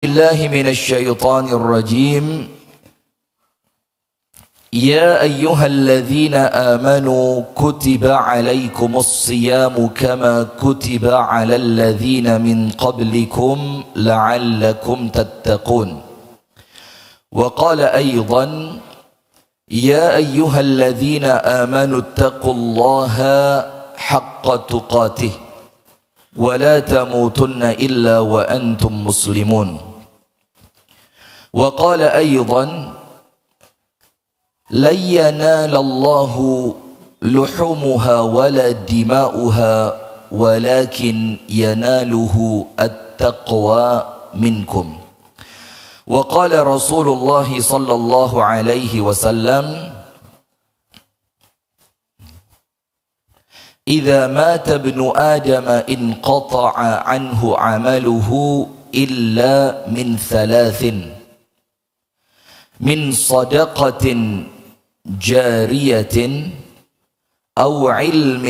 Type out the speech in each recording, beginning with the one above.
بالله من الشيطان الرجيم يا أيها الذين آمنوا كتب عليكم الصيام كما كتب على الذين من قبلكم لعلكم تتقون وقال أيضا يا أيها الذين آمنوا اتقوا الله حق تقاته ولا تموتن إلا وأنتم مسلمون وقال أيضا لن ينال الله لحومها ولا دماؤها ولكن يناله التقوى منكم وقال رسول الله صلى الله عليه وسلم إذا مات ابن آدم انقطع عنه عمله إلا من ثلاث من صدقة جارية أو علم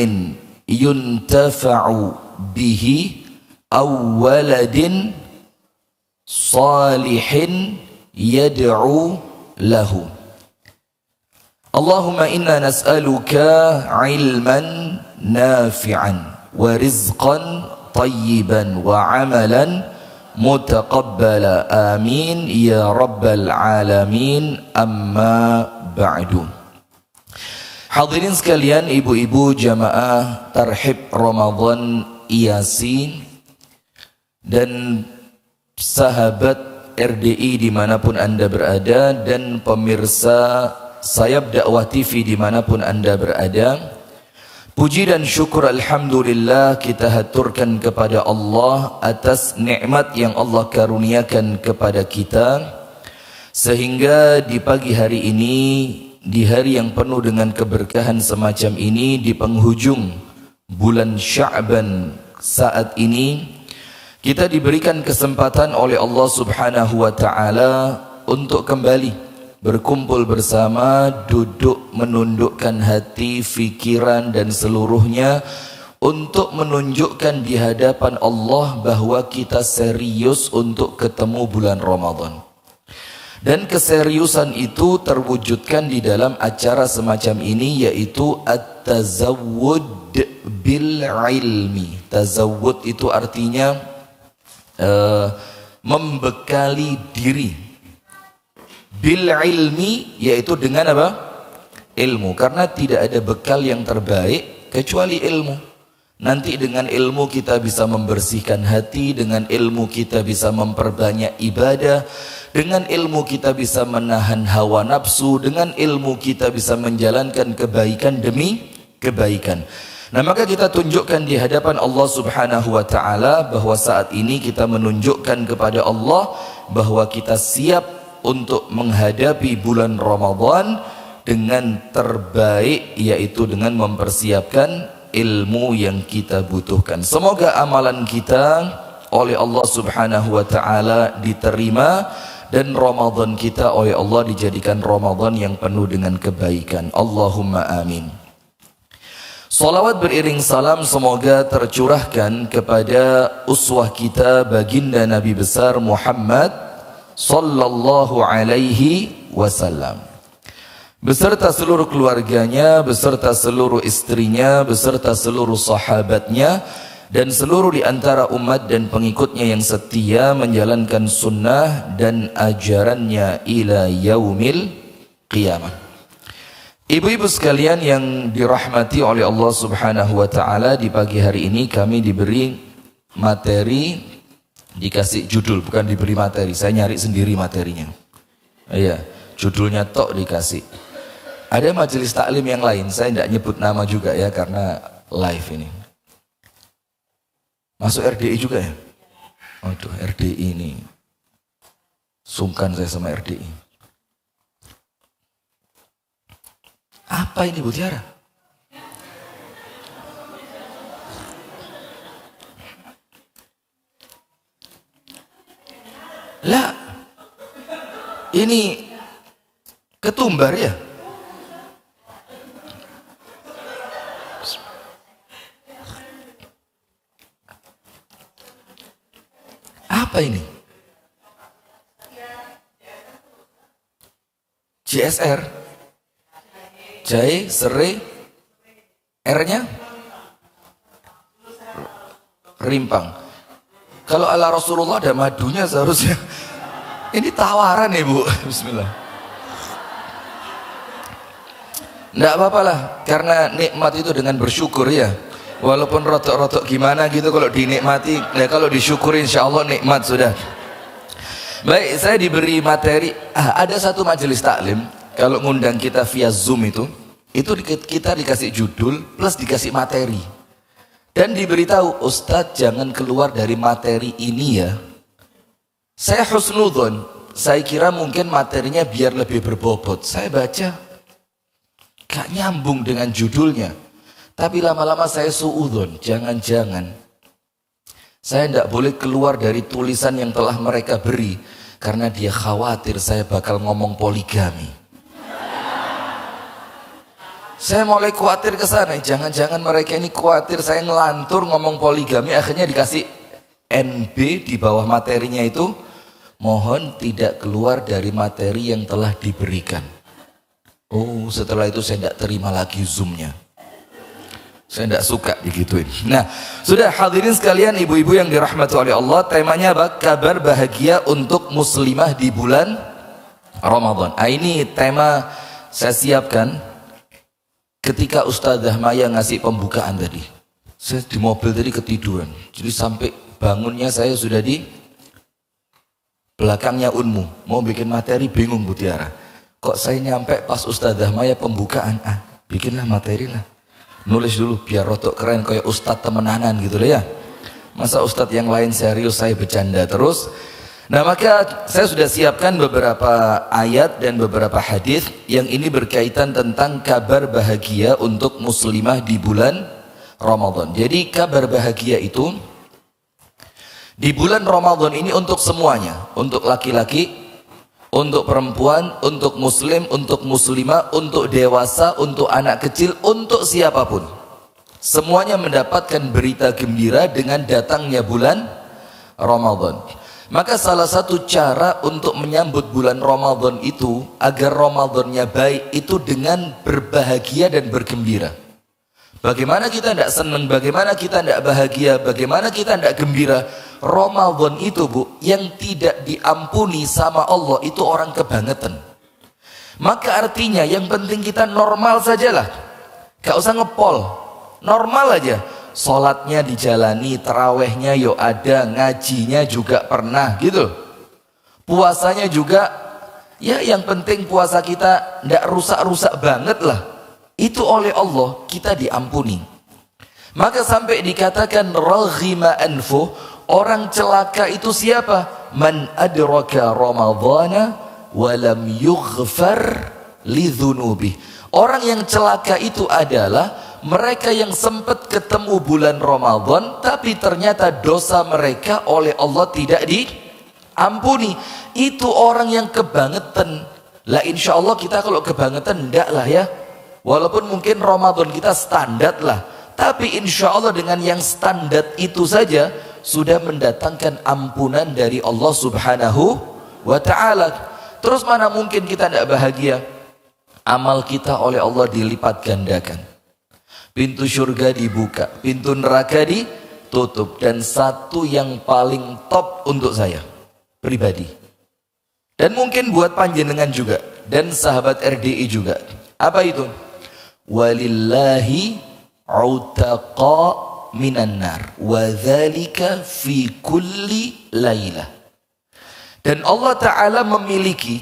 ينتفع به أو ولد صالح يدعو له اللهم إنا نسألك علما نافعا ورزقا طيبا وعملا متقبلا آمين يا رب العالمين أما بعد. Hadirin sekalian, ibu-ibu jamaah Tarhib Ramadan IASI dan sahabat RDI dimanapun anda berada dan pemirsa Sayap Dakwah TV dimanapun anda berada, puji dan syukur alhamdulillah kita haturkan kepada Allah atas nikmat yang Allah karuniakan kepada kita, sehingga di pagi hari ini, di hari yang penuh dengan keberkahan semacam ini, di penghujung bulan Sya'ban saat ini, kita diberikan kesempatan oleh Allah Subhanahu wa ta'ala untuk kembali berkumpul bersama, duduk menundukkan hati, fikiran dan seluruhnya untuk menunjukkan di hadapan Allah bahwa kita serius untuk ketemu bulan Ramadan. Dan keseriusan itu terwujudkan di dalam acara semacam ini, yaitu at-tazawwud bil ilmi. Tazawwud itu artinya membekali diri bil ilmi, yaitu dengan apa? Ilmu. Karena tidak ada bekal yang terbaik kecuali ilmu. Nanti dengan ilmu kita bisa membersihkan hati, dengan ilmu kita bisa memperbanyak ibadah, dengan ilmu kita bisa menahan hawa nafsu, dengan ilmu kita bisa menjalankan kebaikan demi kebaikan. Nah, maka kita tunjukkan di hadapan Allah Subhanahu wa ta'ala bahwa saat ini kita menunjukkan kepada Allah bahwa kita siap untuk menghadapi bulan Ramadan dengan terbaik, yaitu dengan mempersiapkan ilmu yang kita butuhkan. Semoga amalan kita oleh Allah Subhanahu wa ta'ala diterima dan Ramadan kita oleh Allah dijadikan Ramadan yang penuh dengan kebaikan. Allahumma amin. Salawat beriring salam semoga tercurahkan kepada uswah kita baginda Nabi besar Muhammad sallallahu alaihi wasallam, beserta seluruh keluarganya, beserta seluruh istrinya, beserta seluruh sahabatnya, dan seluruh di antara umat dan pengikutnya yang setia menjalankan sunnah dan ajarannya ila yaumil qiyamah. Ibu-ibu sekalian yang dirahmati oleh Allah Subhanahu wa ta'ala, di pagi hari ini kami diberi materi, dikasih judul, bukan diberi materi, saya nyari sendiri materinya. Iya, judulnya tok dikasih. Ada majelis taklim yang lain, saya tidak nyebut nama juga ya karena live ini. Masuk RDI juga ya? Waduh, RDI ini sungkan saya sama RDI. Apa ini Bu Tiara? Lah, ini ketumbar ya? Apa ini? JSR. Jahe, serai, R-nya rimpang. Kalau ala Rasulullah ada madunya seharusnya. Ini tawaran Ibu. Bismillah. Nggak apa-apa lah, karena nikmat itu dengan bersyukur ya. Walaupun rotok-rotok gimana gitu, kalau dinikmati, ya kalau disyukuri insya Allah nikmat sudah. Baik, saya diberi materi. Ada satu majelis taklim, kalau ngundang kita via Zoom itu kita dikasih judul plus dikasih materi. Dan diberitahu, Ustadz jangan keluar dari materi ini ya. Saya husnudzon, saya kira mungkin materinya biar lebih berbobot. Saya baca, gak nyambung dengan judulnya. Tapi lama-lama saya suudzon, jangan-jangan saya tidak boleh keluar dari tulisan yang telah mereka beri, karena dia khawatir saya bakal ngomong poligami. Saya mulai khawatir ke sana, jangan-jangan mereka ini khawatir saya ngelantur ngomong poligami, akhirnya dikasih NB di bawah materinya itu, mohon tidak keluar dari materi yang telah diberikan. Oh, setelah itu saya tidak terima lagi Zoomnya. Saya tidak suka digituin. Nah, sudah hadirin sekalian, ibu-ibu yang dirahmati oleh Allah, temanya apa? Kabar bahagia untuk muslimah di bulan Ramadan. Ini tema saya siapkan ketika Ustazah Maya ngasih pembukaan tadi. Saya di mobil tadi ketiduran. Jadi sampai bangunnya saya sudah di belakangnya Unmu. Mau bikin materi bingung Bu Tiara. Kok saya nyampe pas Ustazah Maya pembukaan, bikinlah materi lah. Nulis dulu biar rotok keren kayak ustadz temenanan gitu ya. Masa ustadz yang lain serius saya bercanda terus. Nah, maka saya sudah siapkan beberapa ayat dan beberapa hadis yang ini berkaitan tentang kabar bahagia untuk muslimah di bulan Ramadan. Jadi kabar bahagia itu di bulan Ramadan ini untuk semuanya, untuk laki-laki, untuk perempuan, untuk muslim, untuk muslimah, untuk dewasa, untuk anak kecil, untuk siapapun. Semuanya mendapatkan berita gembira dengan datangnya bulan Ramadan. Maka salah satu cara untuk menyambut bulan Ramadan itu, agar Ramadannya baik, itu dengan berbahagia dan bergembira. Bagaimana kita tidak senang, bagaimana kita tidak bahagia, bagaimana kita tidak gembira. Ramadan itu Bu, yang tidak diampuni sama Allah itu orang kebangetan. Maka artinya yang penting kita normal sajalah, gak usah ngepol, normal aja. Sholatnya dijalani, tarawehnya yuk ada, ngajinya juga pernah gitu. Puasanya juga, ya yang penting puasa kita ndak rusak-rusak banget lah. Itu oleh Allah kita diampuni. Maka sampai dikatakan raghima anfuh, orang celaka itu siapa? Man adraka ramadhana walam yughfar lidhunubi. Orang yang celaka itu adalah mereka yang sempat ketemu bulan Ramadan tapi ternyata dosa mereka oleh Allah tidak diampuni. Itu orang yang kebangetan. Lah insya Allah kita kalau kebangetan enggak lah ya. Walaupun mungkin Ramadan kita standar lah, tapi insya Allah dengan yang standar itu saja sudah mendatangkan ampunan dari Allah Subhanahu wa ta'ala. Terus mana mungkin kita tidak bahagia? Amal kita oleh Allah dilipat gandakan. Pintu surga dibuka, pintu neraka ditutup. Dan satu yang paling top untuk saya pribadi, dan mungkin buat panjenengan juga, dan sahabat RDI juga. Apa itu? Walillahi utaqa minan nar wa dzalika fi kulli lailah. Dan Allah Ta'ala memiliki,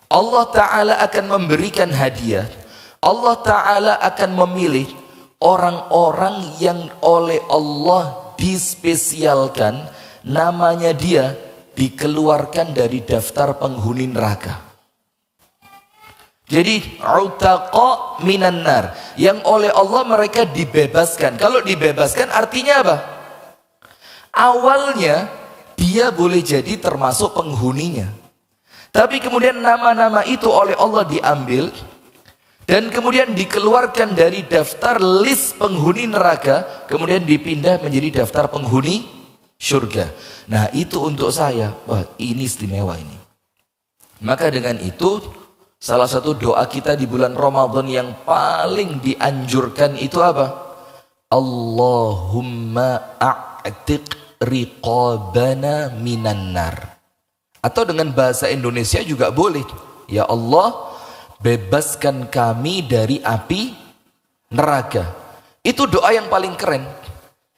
Allah Ta'ala akan memberikan hadiah, Allah Ta'ala akan memilih orang-orang yang oleh Allah dispesialkan, namanya dia dikeluarkan dari daftar penghuni neraka. Jadi utaqa minan nar, yang oleh Allah mereka dibebaskan. Kalau dibebaskan artinya apa? Awalnya dia boleh jadi termasuk penghuninya, tapi kemudian nama-nama itu oleh Allah diambil dan kemudian dikeluarkan dari daftar list penghuni neraka, kemudian dipindah menjadi daftar penghuni surga. Nah itu untuk saya, wah ini istimewa ini. Maka dengan itu Salah satu doa kita di bulan Ramadan yang paling dianjurkan itu apa? Allahumma a'tiq riqabana minan nar. Atau dengan bahasa Indonesia juga boleh. Ya Allah, bebaskan kami dari api neraka. Itu doa yang paling keren.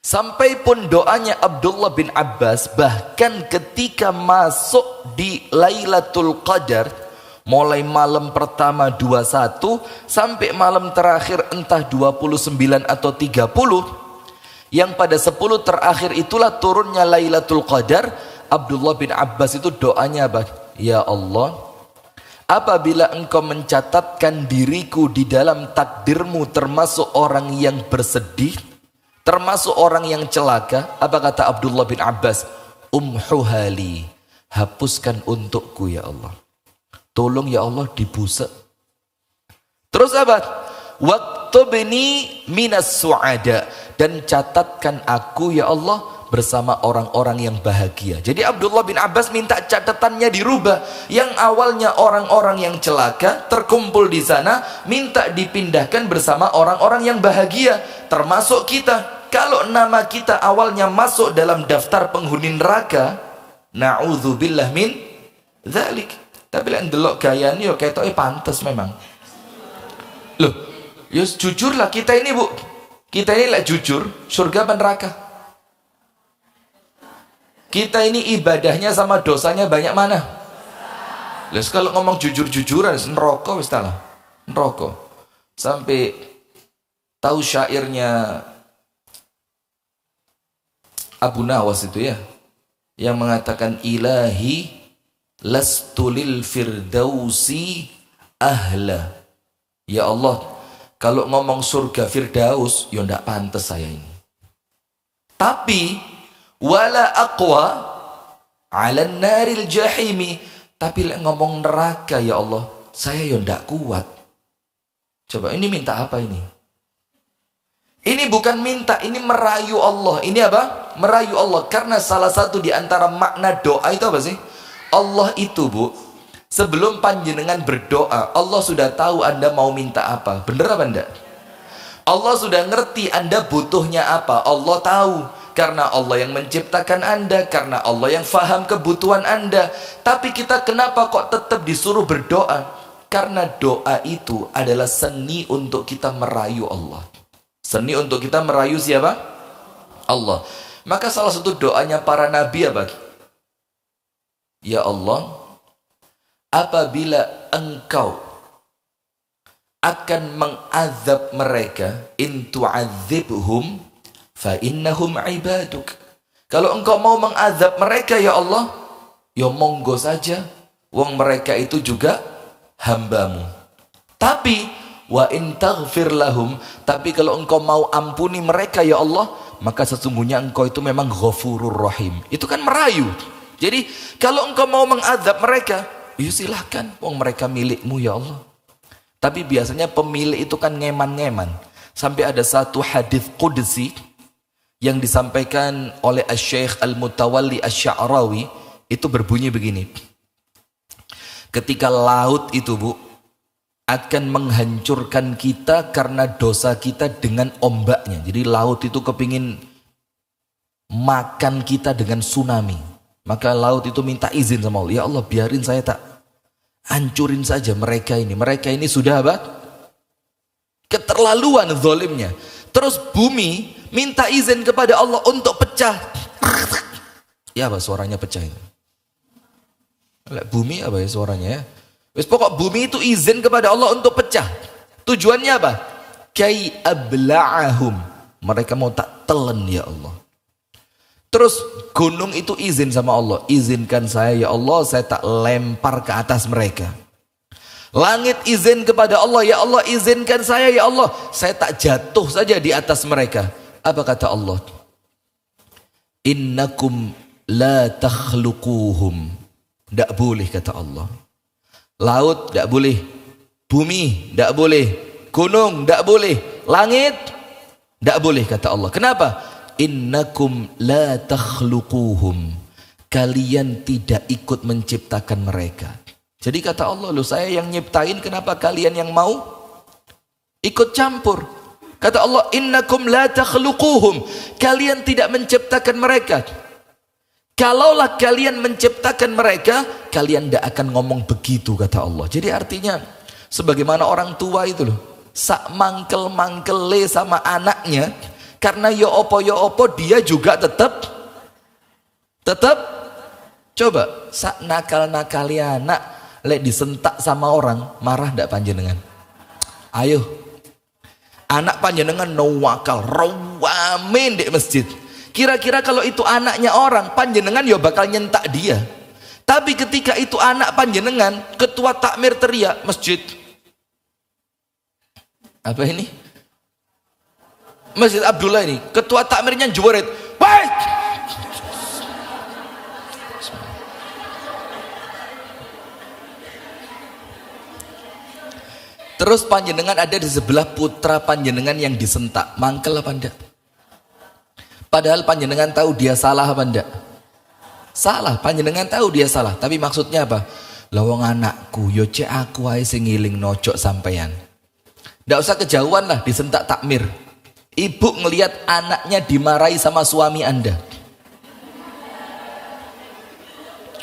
Sampai pun doanya Abdullah bin Abbas, bahkan ketika masuk di Lailatul Qadar, mulai malam pertama 21 sampai malam terakhir entah 29 atau 30, yang pada 10 terakhir itulah turunnya Lailatul Qadar. Abdullah bin Abbas itu doanya apa? Ya Allah, apabila engkau mencatatkan diriku di dalam takdirmu termasuk orang yang bersedih, termasuk orang yang celaka, apa kata Abdullah bin Abbas? Umhuhali, hapuskan untukku ya Allah. Tolong ya Allah dibusek. Terus apa? Waktubni minas su'ada, dan catatkan aku ya Allah bersama orang-orang yang bahagia. Jadi Abdullah bin Abbas minta catatannya dirubah. Yang awalnya orang-orang yang celaka terkumpul di sana, minta dipindahkan bersama orang-orang yang bahagia, termasuk kita. Kalau nama kita awalnya masuk dalam daftar penghuni neraka, na'udzubillah min dzalik. Tapi lek ndelok gayane yo ketoke pantes memang. Loh, ya jujurlah kita ini, Bu. Kita ini lek jujur, surga apa neraka? Kita ini ibadahnya sama dosanya banyak mana? Lah kalau ngomong jujur-jujuran neraka wis ta lah. Neraka. Sampai tahu syairnya Abu Nawas itu ya, yang mengatakan ilahi lastulil firdausi ahla. Ya Allah, kalau ngomong surga firdaus ya ndak pantas saya ini. Tapi wala aqwa ala naril jahimi, tapi lek ngomong neraka ya Allah, saya ya ndak kuat. Coba ini minta apa ini? Ini bukan minta, ini merayu Allah. Ini apa? Merayu Allah. Karena salah satu di antara makna doa itu apa sih? Allah itu, Bu, sebelum panjenengan berdoa, Allah sudah tahu Anda mau minta apa. Bener apa enggak? Allah sudah ngerti Anda butuhnya apa. Allah tahu. Karena Allah yang menciptakan Anda, karena Allah yang faham kebutuhan Anda. Tapi kita kenapa kok tetap disuruh berdoa? Karena doa itu adalah seni untuk kita merayu Allah. Seni untuk kita merayu siapa? Allah. Maka salah satu doanya para nabi apa? Ya Allah, apabila engkau akan mengazab mereka, in tu'adzibhum fa innahum ibaduk. Kalau engkau mau mengazab mereka ya Allah, ya monggo saja, wong mereka itu juga hambamu. Tapi wa in taghfir lahum, tapi kalau engkau mau ampuni mereka ya Allah, maka sesungguhnya engkau itu memang Ghafurur Rahim. Itu kan merayu. Jadi kalau engkau mau mengazab mereka, ya silahkan, wong mereka milikmu ya Allah. Tapi biasanya pemilik itu kan ngeman-ngeman. Sampai ada satu hadis qudsi yang disampaikan oleh Asy-Syaikh Al-Mutawalli Asy-Sya'rawi, itu berbunyi begini. Ketika laut itu, Bu, akan menghancurkan kita karena dosa kita dengan ombaknya. Jadi laut itu kepingin makan kita dengan tsunami. Maka laut itu minta izin sama Allah. Ya Allah, biarin saya tak hancurin saja mereka ini. Mereka ini sudah apa? Keterlaluan zalimnya. Terus bumi minta izin kepada Allah untuk pecah. Ya apa suaranya pecah itu? Bumi apa ya suaranya ya? Wis pokok bumi itu izin kepada Allah untuk pecah. Tujuannya apa? Kai abla'ahum. Mereka mau tak telan ya Allah. Terus gunung itu izin sama Allah, izinkan saya ya Allah, saya tak lempar ke atas mereka. Langit izin kepada Allah, ya Allah izinkan saya ya Allah, saya tak jatuh saja di atas mereka. Apa kata Allah? Innakum la takhluquhum. Tidak boleh kata Allah. Laut tidak boleh, bumi tidak boleh, gunung tidak boleh, langit tidak boleh kata Allah. Kenapa? Innakum la takhluquhum, kalian tidak ikut menciptakan mereka. Jadi kata Allah, loh saya yang nyiptain, kenapa kalian yang mau ikut campur? Kata Allah, innakum la takhluquhum, kalian tidak menciptakan mereka. Kalaulah kalian menciptakan mereka, kalian tidak akan ngomong begitu, kata Allah. Jadi artinya sebagaimana orang tua itu loh, sak mangkel-mangkele sama anaknya, karena yo opo dia juga tetap coba sak nakal-nakali anak lek disentak sama orang, marah ndak panjenengan? Ayo, anak panjenengan nawakal rawamin di masjid, kira-kira kalau itu anaknya orang, panjenengan yo bakal nyentak dia. Tapi ketika itu anak panjenengan, ketua takmir teriak masjid, apa ini? Masjid Abdullah ini, ketua takmirnya jewerit, baik. Terus panjenengan ada di sebelah putra panjenengan yang disentak, mangkel apa enggak? Padahal panjenengan tahu dia salah apa enggak? Salah, panjenengan tahu dia salah, tapi maksudnya apa? Lawang anakku, yo cek aku ae sing ngiling nojok sampean. Nggak usah kejauhan lah disentak takmir. Ibu ngelihat anaknya dimarahi sama suami Anda.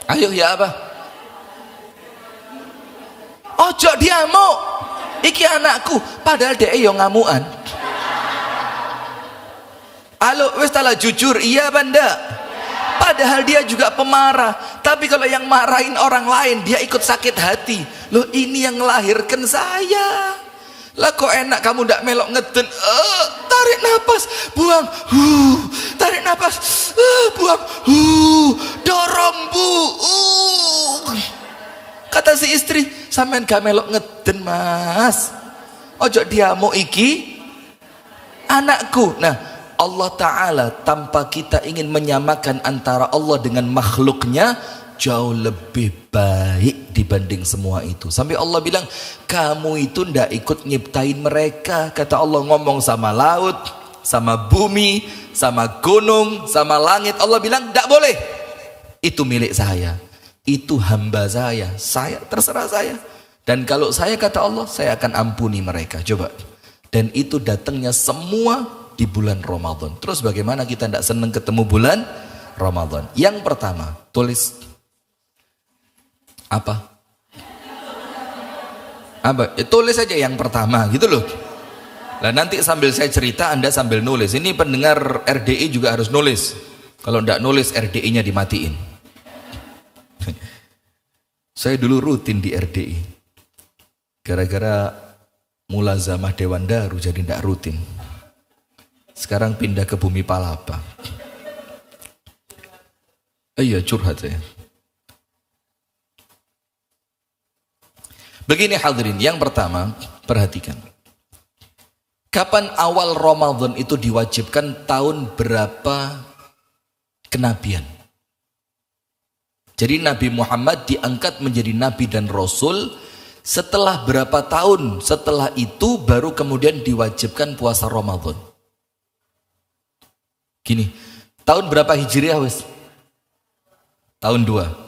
Ayo ya apa? Ojo diamuk. Iki anakku, padahal dia yo ngamuan. Halo, wis tala jujur, iya banda. Padahal dia juga pemarah. Tapi kalau yang marahin orang lain, dia ikut sakit hati. Loh, ini yang melahirkan saya. Lah kok enak kamu ndak melok ngeden, tarik nafas, buang, tarik nafas, buang, dorong bu, kata si istri, sampean gak melok ngeden mas, ojo diamuk iki anakku. Nah, Allah Ta'ala tanpa kita ingin menyamakan antara Allah dengan makhluknya, jauh lebih baik dibanding semua itu. Sampai Allah bilang, kamu itu ndak ikut nyiptain mereka. Kata Allah ngomong sama laut, sama bumi, sama gunung, sama langit. Allah bilang, ndak boleh. Itu milik saya. Itu hamba saya. Saya, terserah saya. Dan kalau saya, kata Allah, saya akan ampuni mereka. Coba. Dan itu datangnya semua di bulan Ramadan. Terus bagaimana kita ndak senang ketemu bulan Ramadan? Yang pertama, tulis apa? Tulis saja yang pertama gitu loh. Nah, nanti sambil saya cerita Anda sambil nulis. Ini pendengar RDI juga harus nulis. Kalau tidak nulis RDI-nya dimatiin. Saya dulu rutin di RDI. Gara-gara mulazamah Dewan Daru jadi tidak rutin. Sekarang pindah ke Bumi Palapa. Iya, curhat saya. Begini hadirin, yang pertama perhatikan, kapan awal Ramadan itu diwajibkan, tahun berapa kenabian. Jadi Nabi Muhammad diangkat menjadi Nabi dan Rasul setelah berapa tahun setelah itu baru kemudian diwajibkan puasa Ramadan. Gini, tahun berapa Hijriah wes? Tahun 2.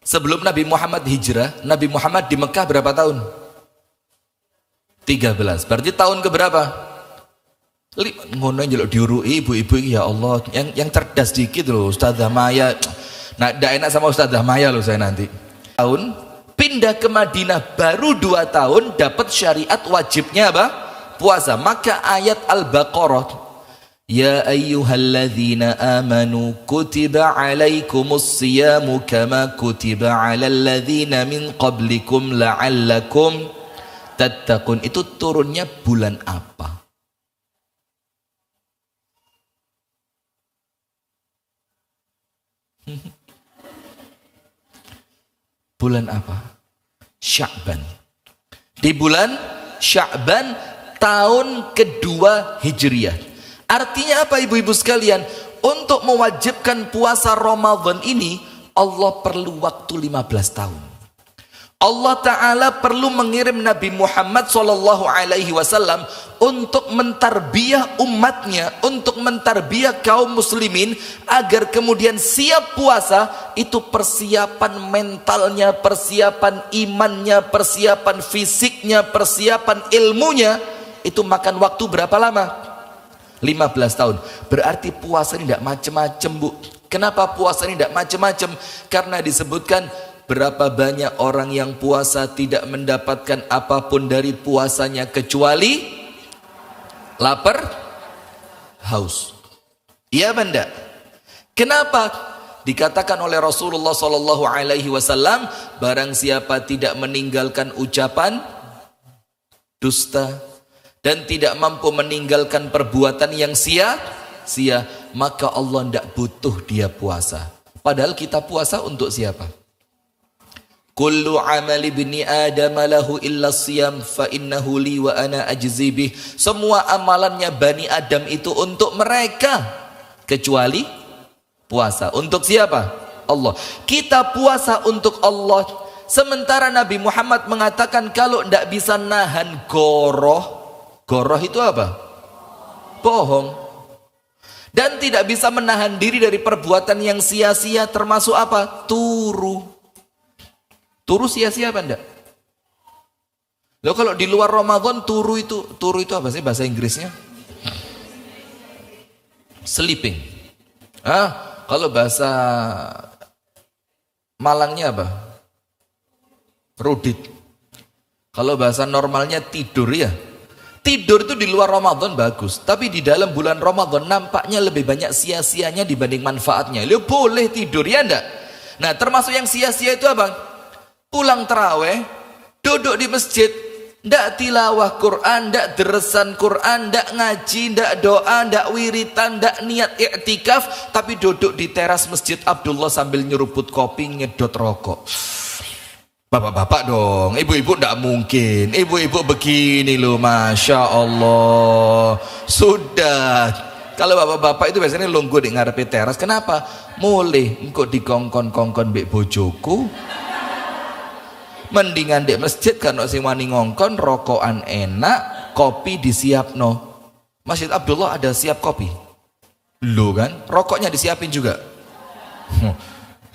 Sebelum Nabi Muhammad hijrah, Nabi Muhammad di Mekah berapa tahun? 13. Berarti tahun keberapa? Ngono njeluk diurui ibu-ibu, ya Allah, yang cerdas dikit loh, Ustazah Maya. Nah, ndak enak sama Ustazah Maya loh saya nanti. Tahun pindah ke Madinah baru 2 tahun dapat syariat wajibnya apa? Puasa. Maka ayat Al-Baqarah, ya ayyuhalladzina amanu kutiba alaikumus siyamu kama kutiba alal ladzina min qablikum la'allakum tattaqun, itu turunnya bulan apa? Bulan apa? Sya'ban. Di bulan Sya'ban tahun kedua Hijriah. Artinya apa ibu-ibu sekalian? Untuk mewajibkan puasa Ramadan ini Allah perlu waktu 15 tahun. Allah Ta'ala perlu mengirim Nabi Muhammad SAW untuk mentarbiah umatnya, untuk mentarbiah kaum muslimin agar kemudian siap puasa. Itu persiapan mentalnya, persiapan imannya, persiapan fisiknya, persiapan ilmunya. Itu makan waktu berapa lama? 15 tahun. Berarti puasa ini tidak macam-macam, Bu. Kenapa puasa ini tidak macam-macam? Karena disebutkan berapa banyak orang yang puasa tidak mendapatkan apapun dari puasanya kecuali lapar, haus. Iya benda. Kenapa? Dikatakan oleh Rasulullah SAW, barang siapa tidak meninggalkan ucapan dusta dan tidak mampu meninggalkan perbuatan yang sia-sia, maka Allah tidak butuh dia puasa. Padahal kita puasa untuk siapa? Kullu amali ibni Adam lahu illa siyam fa innahu li wa ana ajzi bih. Semua amalannya Bani Adam itu untuk mereka kecuali puasa. Untuk siapa? Allah. Kita puasa untuk Allah. Sementara Nabi Muhammad mengatakan kalau tidak bisa nahan goroh. Goroh itu apa? Bohong. Dan tidak bisa menahan diri dari perbuatan yang sia-sia, termasuk apa? Turu. Turu sia-sia apa enggak? Loh, kalau di luar Ramadan turu itu apa sih bahasa Inggrisnya? Sleeping. Kalau bahasa Malangnya apa? Rudit. Kalau bahasa normalnya tidur ya. Tidur itu di luar Ramadan bagus, tapi di dalam bulan Ramadan nampaknya lebih banyak sia-sianya dibanding manfaatnya. Loh, boleh tidur ya enggak? Nah, termasuk yang sia-sia itu apa? Pulang terawih, duduk di masjid, ndak tilawah Quran, ndak deresan Quran, ndak ngaji, ndak doa, ndak wiritan, ndak niat iktikaf, tapi duduk di teras Masjid Abdullah sambil nyeruput kopi, ngedot rokok. Bapak-bapak dong, ibu-ibu ndak mungkin. Ibu-ibu begini loh, Masya Allah. Sudah. Kalau bapak-bapak itu biasanya lungguh di ngarepe teras. Kenapa? Mulih engko dikongkon-kongkon mbek bojoku. Mendingan di masjid kan sing wani ngongkon, rokokan enak, kopi disiapno. Masjid Abdullah ada siap kopi. Lu kan, rokoknya disiapin juga.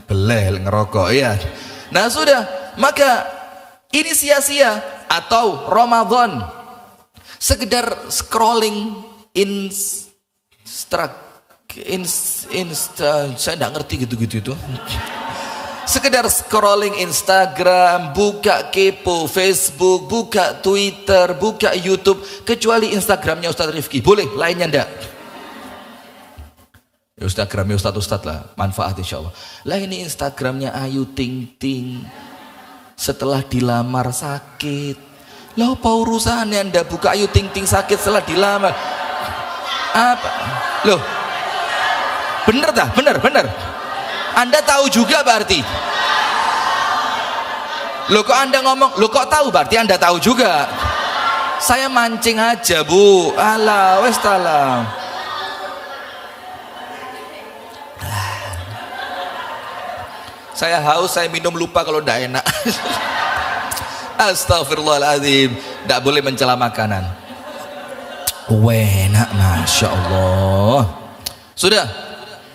Belel ngerokok ya. Nah sudah, maka ini sia-sia. Atau Ramadan sekedar scrolling Insta, saya enggak ngerti gitu-gitu itu. Sekedar scrolling Instagram, buka kepo Facebook, buka Twitter, buka YouTube, kecuali Instagramnya Ustadz Rifki. Boleh, lainnya enggak? Ya Instagramnya Ustadz lah, manfaat insya Allah. Lah ini Instagramnya Ayu Ting Ting. Setelah dilamar sakit. Lah apa urusannya Anda buka Ayu Ting Ting sakit setelah dilamar? Apa? Loh, bener dah, bener. Anda tahu juga berarti. Loh kok Anda ngomong, loh kok tahu berarti Anda tahu juga. Saya mancing aja, Bu. Alah, wes talam. Saya haus, saya minum lupa kalau tidak enak. Astagfirullahaladzim. Tidak boleh mencela makanan. Enak, Masya Allah. Sudah.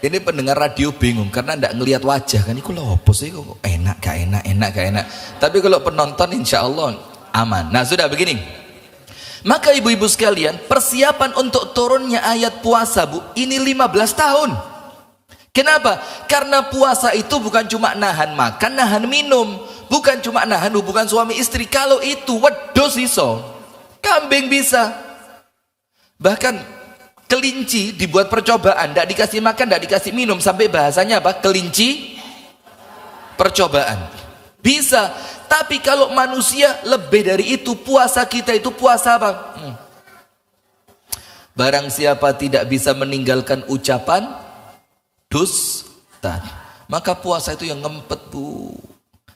Ini pendengar radio bingung karena tidak ngelihat wajah kan. Iku lho apa sih kok enak gak enak. Tapi kalau penonton insya Allah aman. Nah sudah begini. Maka ibu-ibu sekalian, persiapan untuk turunnya ayat puasa, Bu, ini 15 tahun. Kenapa? Karena puasa itu bukan cuma nahan makan, nahan minum, bukan cuma nahan hubungan suami istri. Kalau itu wedhus iso, kambing bisa. Bahkan kelinci dibuat percobaan, tidak dikasih makan, tidak dikasih minum, sampai bahasanya apa? Kelinci percobaan. Bisa, tapi kalau manusia lebih dari itu. Puasa kita itu puasa apa? Barang siapa tidak bisa meninggalkan ucapan dusta, maka puasa itu yang ngempet, Bu.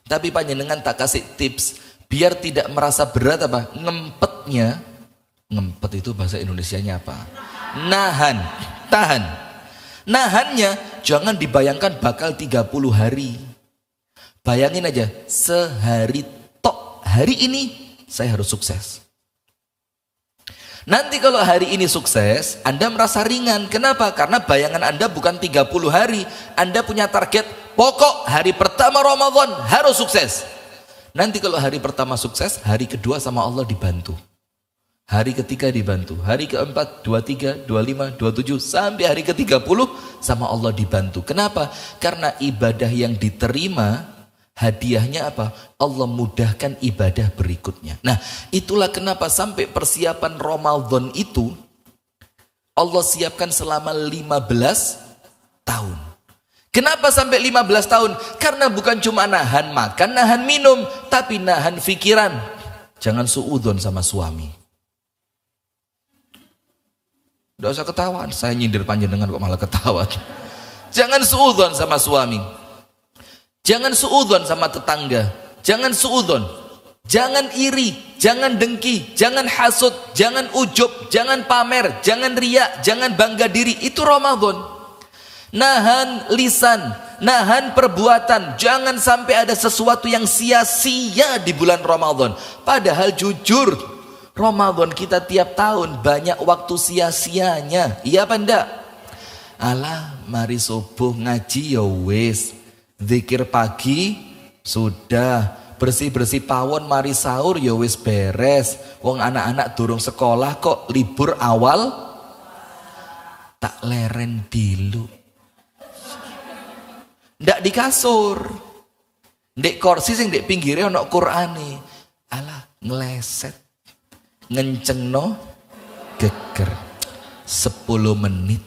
Tapi panjenengan tak kasih tips biar tidak merasa berat apa? Ngempetnya. Ngempet itu bahasa Indonesianya apa? Nahan, tahan. Nahannya jangan dibayangkan bakal 30 hari. Bayangin aja, sehari tok, hari ini saya harus sukses. Nanti kalau hari ini sukses, Anda merasa ringan. Kenapa? Karena bayangan Anda bukan 30 hari. Anda punya target, pokok hari pertama Ramadan harus sukses. Nanti kalau hari pertama sukses, hari kedua sama Allah dibantu. Hari ketiga dibantu. Hari keempat, 23, 25, 27, sampai hari ke-30 sama Allah dibantu. Kenapa? Karena ibadah yang diterima, hadiahnya apa? Allah mudahkan ibadah berikutnya. Nah, itulah kenapa sampai persiapan Ramadan itu Allah siapkan selama 15 tahun. Kenapa sampai 15 tahun? Karena bukan cuma nahan makan, nahan minum, tapi nahan pikiran. Jangan suudzon sama suami. Tidak usah ketawa, saya nyindir panjenengan kok malah ketawa. Jangan suudzon sama suami. Jangan suudzon sama tetangga. Jangan suudzon. Jangan iri, jangan dengki, jangan hasud, jangan ujub, jangan pamer, jangan riya, jangan bangga diri. Itu Ramadan. Nahan lisan, nahan perbuatan. Jangan sampai ada sesuatu yang sia-sia di bulan Ramadan. Padahal jujur, Ramadan kita tiap tahun banyak waktu sia-sianya. Iya apa enggak? Alah, mari subuh ngaji ya wis. Zikir pagi sudah, bersih-bersih pawon mari sahur ya wis beres. Wong anak-anak durung sekolah kok libur awal. Tak leren dilu. Ndak di kasur. Ndek kursi sing ndek pinggire ana Qur'ane. Alah, ngeleset. Ngencengno geger 10 menit.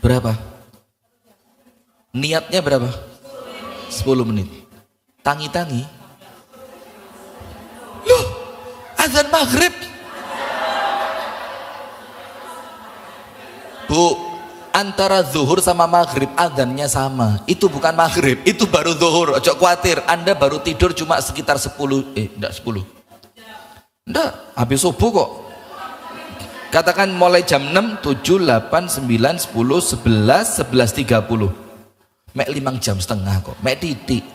Berapa? Niatnya berapa? 10 menit. Tangi-tangi. Loh, azan maghrib. Bu, antara zuhur sama maghrib azannya sama. Itu bukan maghrib, itu baru zuhur. Ojo khawatir, Anda baru tidur cuma sekitar 10, enggak 10. Enggak, habis subuh kok. Katakan mulai jam 6, 7, 8, 9, 10, 11, 11.30. Mek 5 jam setengah kok, mek titik.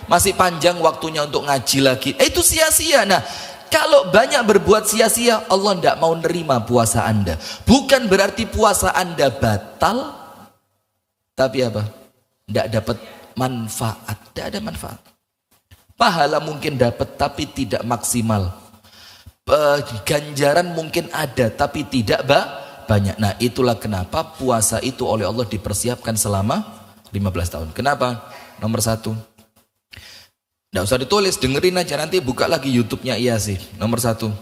Masih panjang waktunya untuk ngaji lagi. Itu sia-sia. Nah, kalau banyak berbuat sia-sia, Allah tidak mau nerima puasa Anda. Bukan berarti puasa Anda batal, tapi apa? Tidak dapat manfaat. Tidak ada manfaat. Pahala mungkin dapat, tapi tidak maksimal. Ganjaran mungkin ada, tapi tidak banyak. Nah, itulah kenapa puasa itu oleh Allah dipersiapkan selama 15 tahun. Kenapa? Nomor 1, nggak usah ditulis, dengerin aja, nanti buka lagi YouTube-nya iya sih. Nomor 1,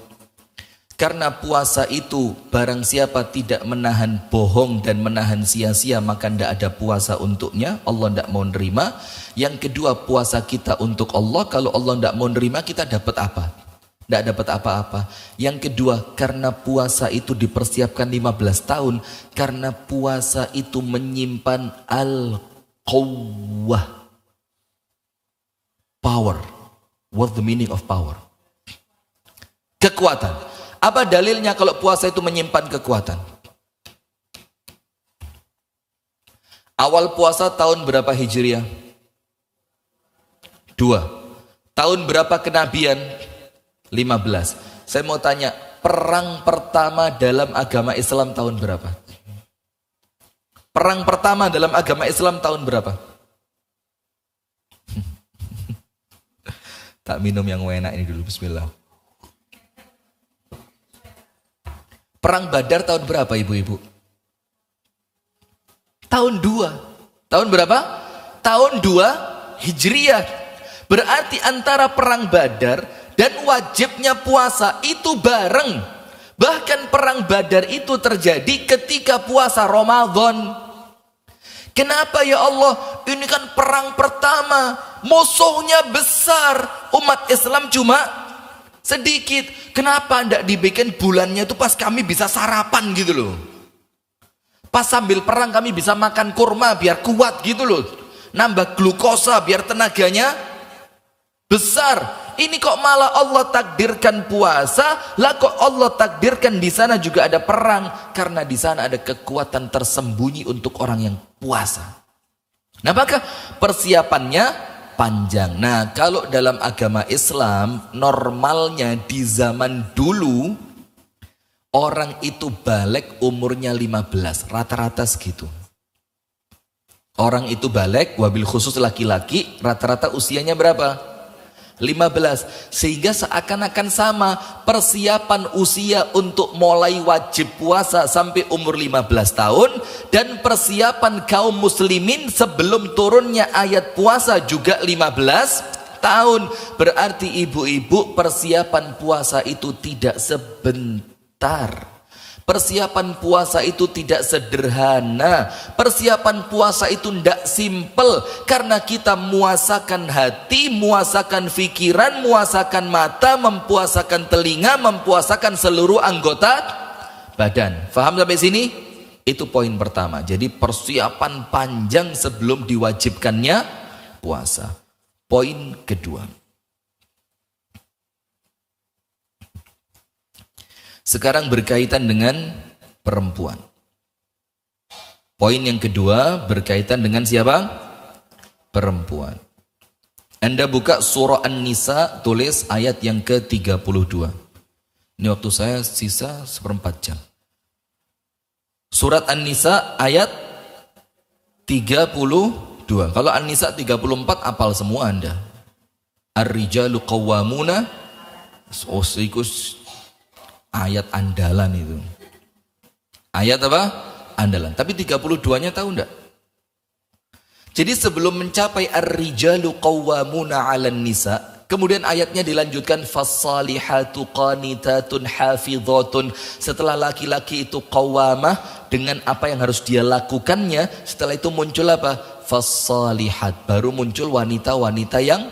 karena puasa itu barang siapa tidak menahan bohong dan menahan sia-sia, maka tidak ada puasa untuknya. Allah tidak mau nerima. Yang kedua, puasa kita untuk Allah. Kalau Allah tidak mau nerima, kita dapat apa? Tidak dapat apa-apa. Yang kedua, karena puasa itu dipersiapkan 15 tahun, karena puasa itu menyimpan al-qawwah, power. What the meaning of power? Kekuatan. Apa dalilnya kalau puasa itu menyimpan kekuatan? Awal puasa tahun berapa Hijriah? 2. Tahun berapa kenabian? 15. Saya mau tanya, perang pertama dalam agama Islam tahun berapa? Perang pertama dalam agama Islam tahun berapa? Tak minum yang enak ini dulu, bismillah. Perang Badar tahun berapa ibu-ibu? Tahun 2. Tahun berapa? Tahun 2 Hijriah. Berarti antara perang Badar dan wajibnya puasa itu bareng. Bahkan perang Badar itu terjadi ketika puasa Ramadan. Kenapa ya Allah? Ini kan perang pertama, musuhnya besar, umat Islam cuma sedikit. Kenapa tidak dibikin bulannya itu pas kami bisa sarapan gitu loh? Pas sambil perang kami bisa makan kurma biar kuat gitu loh. Nambah glukosa biar tenaganya besar. Ini kok malah Allah takdirkan puasa, lah kok Allah takdirkan di sana juga ada perang, karena di sana ada kekuatan tersembunyi untuk orang yang puasa. Nah, maka persiapannya panjang. Nah, kalau dalam agama Islam normalnya di zaman dulu orang itu balik umurnya 15, rata-rata segitu. Orang itu balik, wabil khusus laki-laki, rata-rata usianya berapa? 15. Sehingga seakan-akan sama persiapan usia untuk mulai wajib puasa sampai umur 15 tahun, dan persiapan kaum muslimin sebelum turunnya ayat puasa juga 15 tahun. Berarti ibu-ibu, persiapan puasa itu tidak sebentar. Persiapan puasa itu tidak sederhana. Persiapan puasa itu tidak simpel, karena kita muasakan hati, muasakan pikiran, muasakan mata, mempuasakan telinga, mempuasakan seluruh anggota badan. Faham sampai sini? Itu poin pertama. Jadi persiapan panjang sebelum diwajibkannya puasa. Poin kedua, sekarang berkaitan dengan perempuan. Poin yang kedua berkaitan dengan siapa? Perempuan. Anda buka surah An-Nisa, tulis ayat yang ke-32. Ini waktu saya sisa 1/4 jam. Surat An-Nisa ayat 32. Kalau An-Nisa 34 apal semua Anda. Ar-rijalu qawwamuna, ayat andalan itu. Ayat apa? Andalan. Tapi 32-nya tahu enggak? Jadi sebelum mencapai ar-rijalu qawwamuna 'alan nisa, kemudian ayatnya dilanjutkan fas-salihatu qanitatun hafizatun. Setelah laki-laki itu qawwamah dengan apa yang harus dia lakukannya, setelah itu muncul apa? Fas-salihat. Baru muncul wanita-wanita yang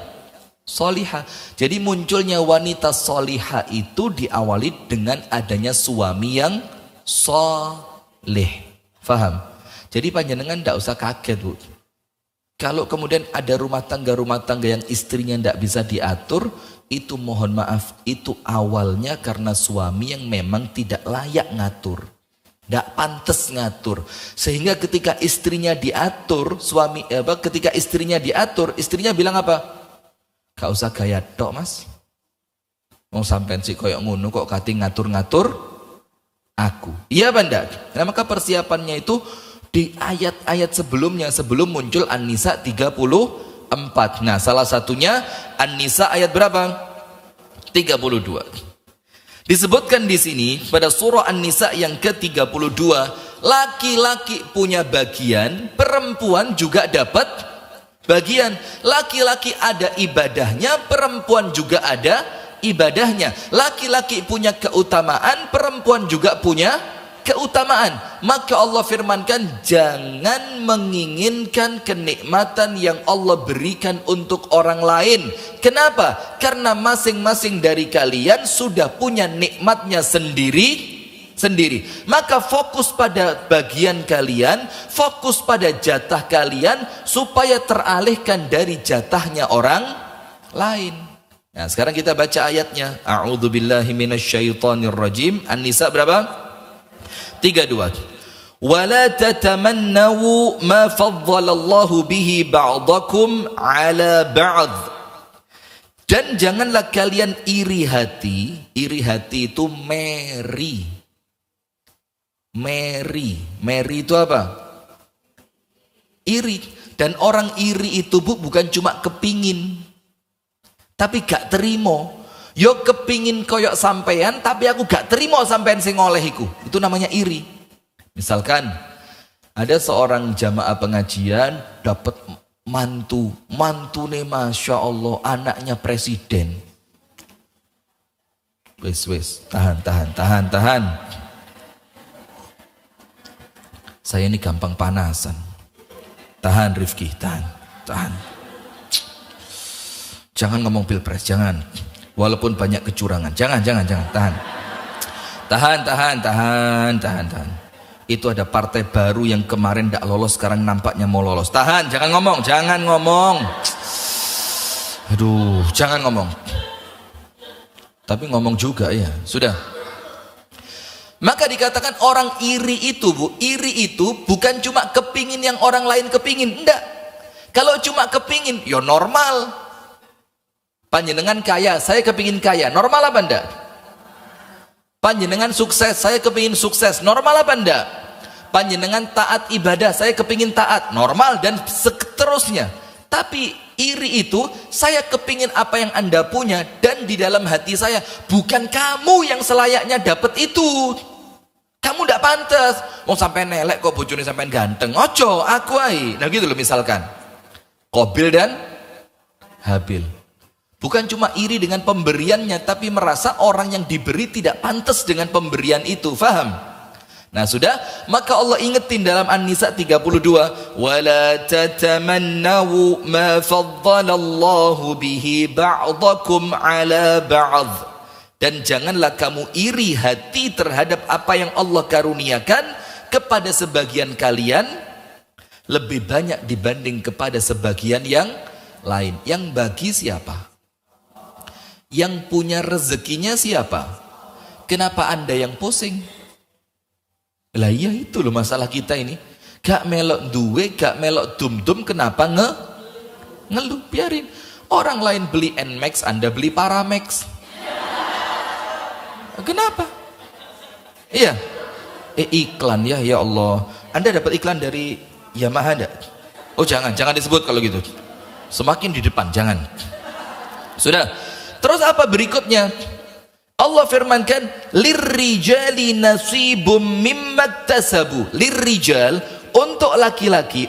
solihah. Jadi munculnya wanita solihah itu diawali dengan adanya suami yang soleh. Faham? Jadi panjenengan tidak usah kaget, Bu. Kalau kemudian ada rumah tangga yang istrinya tidak bisa diatur, itu mohon maaf, itu awalnya karena suami yang memang tidak layak ngatur, tidak pantas ngatur. Sehingga ketika istrinya diatur, ketika istrinya diatur, istrinya bilang apa? Gak usah gaya tok, Mas. Mau sampean sih koyok ngono kok kati ngatur-ngatur aku. Iya banda. Nah, maka persiapannya itu di ayat-ayat sebelumnya, sebelum muncul An-Nisa 34. Nah, salah satunya An-Nisa ayat berapa? 32. Disebutkan di sini pada surah An-Nisa yang ke-32, laki-laki punya bagian, perempuan juga dapat bagian. Laki-laki ada ibadahnya, perempuan juga ada ibadahnya. Laki-laki punya keutamaan, perempuan juga punya keutamaan. Maka Allah firmankan, jangan menginginkan kenikmatan yang Allah berikan untuk orang lain. Kenapa? Karena masing-masing dari kalian sudah punya nikmatnya sendiri. Maka fokus pada bagian kalian, fokus pada jatah kalian, supaya teralihkan dari jatahnya orang lain. Nah, sekarang kita baca ayatnya. A'udzubillahi minasyaitonirrajim. An-Nisa berapa? 32. Wala tatamannaw ma faddalallahu bihi ba'dakum ala ba'd. Dan janganlah kalian iri hati. Iri hati itu meri. Meri itu apa? Iri. Dan orang iri itu, Bu, bukan cuma kepingin, tapi gak terima. Yo kepingin koyok sampean, tapi aku gak terima sampean sing ngolehiku. Itu namanya iri. Misalkan ada seorang jamaah pengajian dapat mantune masya Allah anaknya presiden. Wes tahan. Saya ini gampang panasan. Tahan Rifki, tahan. Jangan ngomong pilpres, jangan. Walaupun banyak kecurangan, jangan. Tahan. Itu ada partai baru yang kemarin tidak lolos, sekarang nampaknya mau lolos. Tahan, jangan ngomong. Aduh, jangan ngomong. Tapi ngomong juga ya, sudah. Maka dikatakan orang iri itu Bu, iri itu bukan cuma kepingin yang orang lain kepingin, enggak. Kalau cuma kepingin, ya normal. Panjenengan kaya, saya kepingin kaya, normal apa enggak? Panjenengan sukses, saya kepingin sukses, normal apa enggak? Panjenengan taat ibadah, saya kepingin taat, normal, dan seterusnya. Tapi iri itu, saya kepingin apa yang Anda punya, dan di dalam hati saya, bukan kamu yang selayaknya dapat itu. Kamu tidak pantas. Mau sampai nelek kok bojone sampai ganteng. Ojo, aku ai. Nah gitu loh misalkan. Qabil dan Habil. Bukan cuma iri dengan pemberiannya, tapi merasa orang yang diberi tidak pantas dengan pemberian itu. Faham? Nah sudah, maka Allah ingetin dalam An-Nisa 32, wala tatamannaw ma faddalallahu bihi ba'dakum ala ba'd. Dan janganlah kamu iri hati terhadap apa yang Allah karuniakan kepada sebagian kalian lebih banyak dibanding kepada sebagian yang lain. Yang bagi siapa? Yang punya rezekinya siapa? Kenapa Anda yang pusing? Lah iya itu loh masalah kita ini. Gak melok duwe, gak melok dum-dum, kenapa ngeluh? Biarin. Orang lain beli Nmax, Anda beli Paramax. Kenapa? Iya. Iklan ya, ya Allah. Anda dapat iklan dari Yamaha enggak? Oh jangan disebut kalau gitu. Semakin di depan, jangan. Sudah. Terus apa berikutnya? Allah firmankan, lirrijali nasibum mimmaktasabu. Lirrijal, untuk laki-laki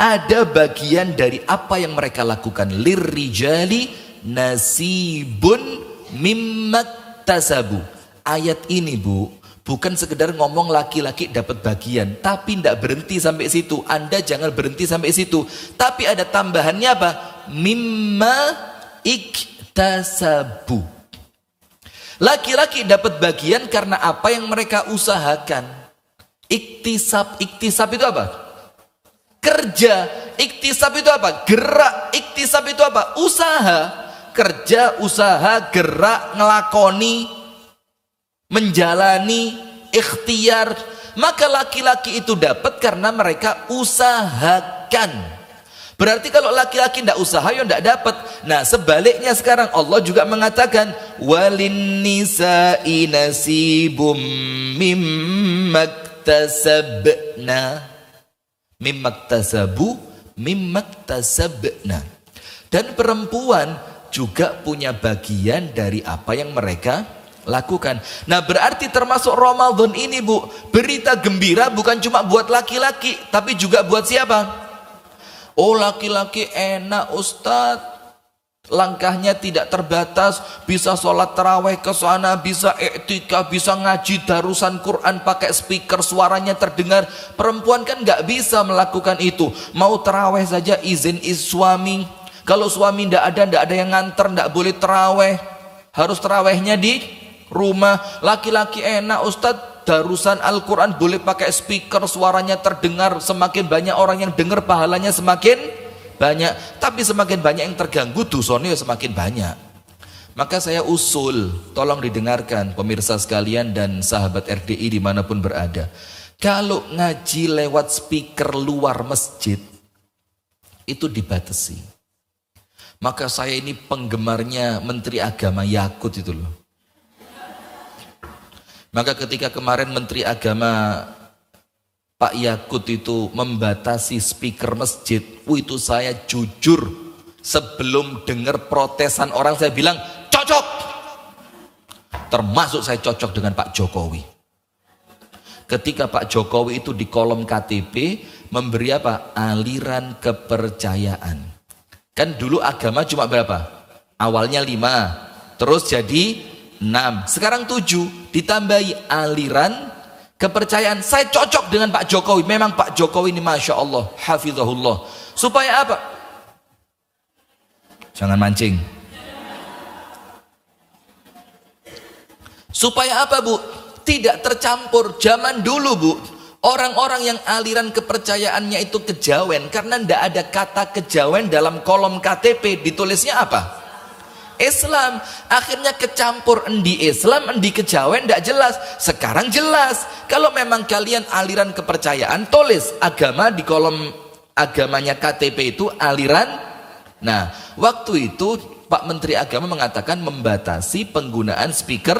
ada bagian dari apa yang mereka lakukan. Lirrijali nasibun mimmaktasabu. Ayat ini Bu, bukan sekedar ngomong laki-laki dapat bagian, tapi tidak berhenti sampai situ. Anda jangan berhenti sampai situ. Tapi ada tambahannya apa? Mimma iktasabu. Laki-laki dapat bagian karena apa yang mereka usahakan. Iktisab itu apa? Kerja. Iktisab itu apa? Gerak. Iktisab itu apa? Usaha. Kerja, usaha, gerak, ngelakoni, menjalani, ikhtiar. Maka laki-laki itu dapat karena mereka usahakan. Berarti kalau laki-laki tidak usaha ya tidak dapat. Nah sebaliknya sekarang Allah juga mengatakan walin nisa'i nasibum mimmaktasabna. Dan perempuan juga punya bagian dari apa yang mereka lakukan. Nah berarti termasuk Ramadan ini Bu, berita gembira bukan cuma buat laki-laki tapi juga buat siapa? Oh laki-laki enak Ustadz, langkahnya tidak terbatas, bisa sholat taraweh ke sana, bisa iktikaf, bisa ngaji darusan Quran pakai speaker, suaranya terdengar. Perempuan kan nggak bisa melakukan itu. Mau taraweh saja izin suami. Kalau suami ndak ada yang nganter, ndak boleh taraweh. Harus tarawehnya di rumah. Laki-laki enak Ustadz, darusan Al-Quran boleh pakai speaker, suaranya terdengar, semakin banyak orang yang dengar pahalanya semakin banyak. Tapi semakin banyak yang terganggu dosanya semakin banyak. Maka saya usul, tolong didengarkan pemirsa sekalian dan sahabat RDI dimanapun berada. Kalau ngaji lewat speaker luar masjid itu dibatasi. Maka saya ini penggemarnya Menteri Agama Yakut itu loh. Maka ketika kemarin Menteri Agama Pak Yakut itu membatasi speaker masjid, itu saya jujur sebelum dengar protesan orang saya bilang cocok. Termasuk saya cocok dengan Pak Jokowi. Ketika Pak Jokowi itu di kolom KTP memberi apa? Aliran kepercayaan. Kan dulu agama cuma berapa? Awalnya 5, terus jadi 6, sekarang 7. Ditambahi aliran kepercayaan. Saya cocok dengan Pak Jokowi. Memang Pak Jokowi ini Masya Allah, hafizahullah. Supaya apa? Jangan mancing. Supaya apa Bu? Tidak tercampur. Zaman dulu Bu, orang-orang yang aliran kepercayaannya itu kejawen. Karena tidak ada kata kejawen dalam kolom KTP. Ditulisnya apa? Islam. Akhirnya kecampur endi Islam, endi kejawen, tidak jelas. Sekarang jelas. Kalau memang kalian aliran kepercayaan, tulis agama di kolom agamanya KTP itu aliran. Nah, waktu itu Pak Menteri Agama mengatakan membatasi penggunaan speaker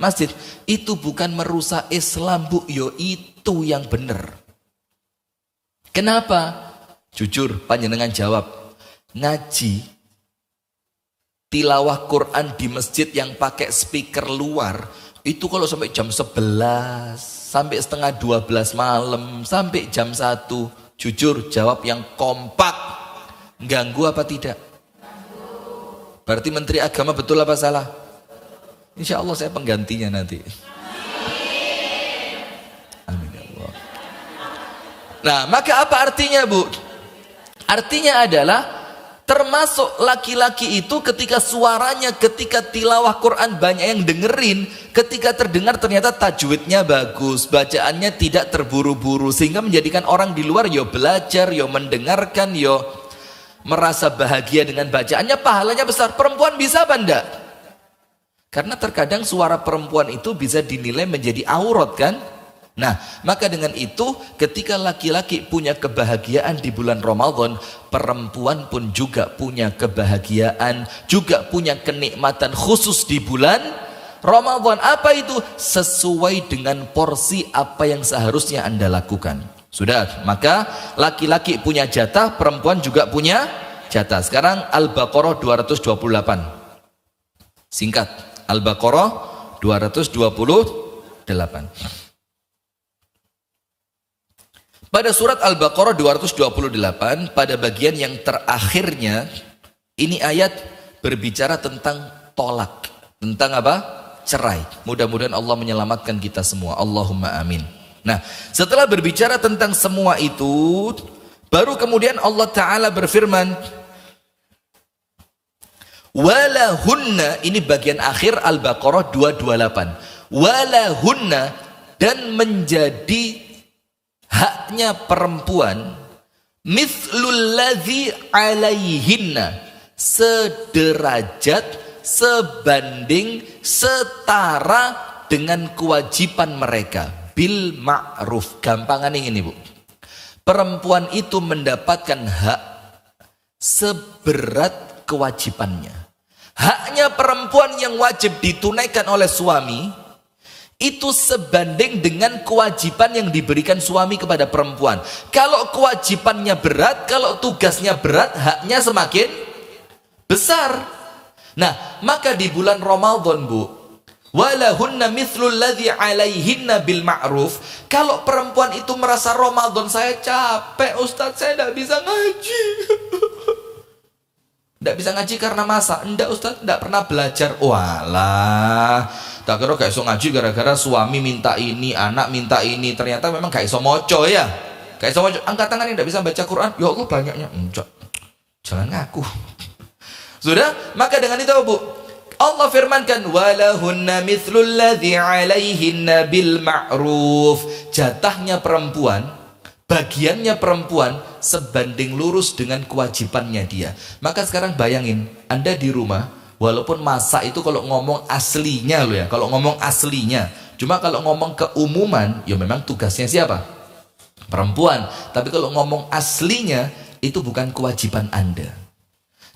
masjid. Itu bukan merusak Islam, Bu. Yo itu yang benar. Kenapa? Jujur, panjenengan jawab. Ngaji tilawah Quran di masjid yang pakai speaker luar itu kalau sampai jam 11 sampai setengah 12 malam sampai jam 1, jujur jawab yang kompak, ganggu apa tidak? Berarti Menteri Agama betul apa salah? Insya Allah saya penggantinya nanti. Amin ya Allah. Nah, maka apa artinya, Bu? Artinya adalah termasuk laki-laki itu ketika suaranya, ketika tilawah Quran banyak yang dengerin, ketika terdengar ternyata tajwidnya bagus, bacaannya tidak terburu-buru, sehingga menjadikan orang di luar yo belajar, yo mendengarkan, yo merasa bahagia dengan bacaannya, pahalanya besar. Perempuan bisa apa enggak? Karena terkadang suara perempuan itu bisa dinilai menjadi aurat kan? Nah, maka dengan itu ketika laki-laki punya kebahagiaan di bulan Ramadan, perempuan pun juga punya kebahagiaan, juga punya kenikmatan khusus di bulan Ramadan. Apa itu? Sesuai dengan porsi apa yang seharusnya Anda lakukan. Sudah, maka laki-laki punya jatah, perempuan juga punya jatah. Sekarang Al-Baqarah 228. Singkat, Al-Baqarah 228. Pada surat Al-Baqarah 228, pada bagian yang terakhirnya, ini ayat berbicara tentang tolak. Tentang apa? Cerai. Mudah-mudahan Allah menyelamatkan kita semua. Allahumma amin. Nah, setelah berbicara tentang semua itu, baru kemudian Allah Ta'ala berfirman, walahunna, ini bagian akhir Al-Baqarah 228. Walahunna, dan menjadi haknya perempuan mithlul ladzi alaihinna, sederajat, sebanding, setara dengan kewajiban mereka bil ma'ruf. Gampangan ini, Bu. Perempuan itu mendapatkan hak seberat kewajibannya. Haknya perempuan yang wajib ditunaikan oleh suami itu sebanding dengan kewajiban yang diberikan suami kepada perempuan. Kalau kewajibannya berat, kalau tugasnya berat, haknya semakin besar. Nah, maka di bulan Ramadan, Bu, walahunna mithlul ladzi alaihinna bil ma'ruf. Kalau perempuan itu merasa Ramadan saya capek, Ustadz, saya tidak bisa ngaji. Tidak bisa ngaji karena masa? Enggak, Ustadz, tidak pernah belajar. Walah, tak kira gak iso ngaji gara-gara suami minta ini, anak minta ini. Ternyata memang gak iso moco ya. Gak iso moco. Angkat tangan yang tidak bisa baca Quran. Ya Allah, banyaknya. Jangan ngaku. Sudah? Maka dengan itu, Bu, Allah firmankan, walahunna mithlul ladzi alaihinna bil ma'ruf. Jatahnya perempuan, bagiannya perempuan sebanding lurus dengan kewajibannya dia. Maka sekarang bayangin, Anda di rumah, walaupun masak itu kalau ngomong aslinya loh ya, kalau ngomong aslinya. Cuma kalau ngomong keumuman, ya memang tugasnya siapa? Perempuan. Tapi kalau ngomong aslinya, itu bukan kewajiban Anda.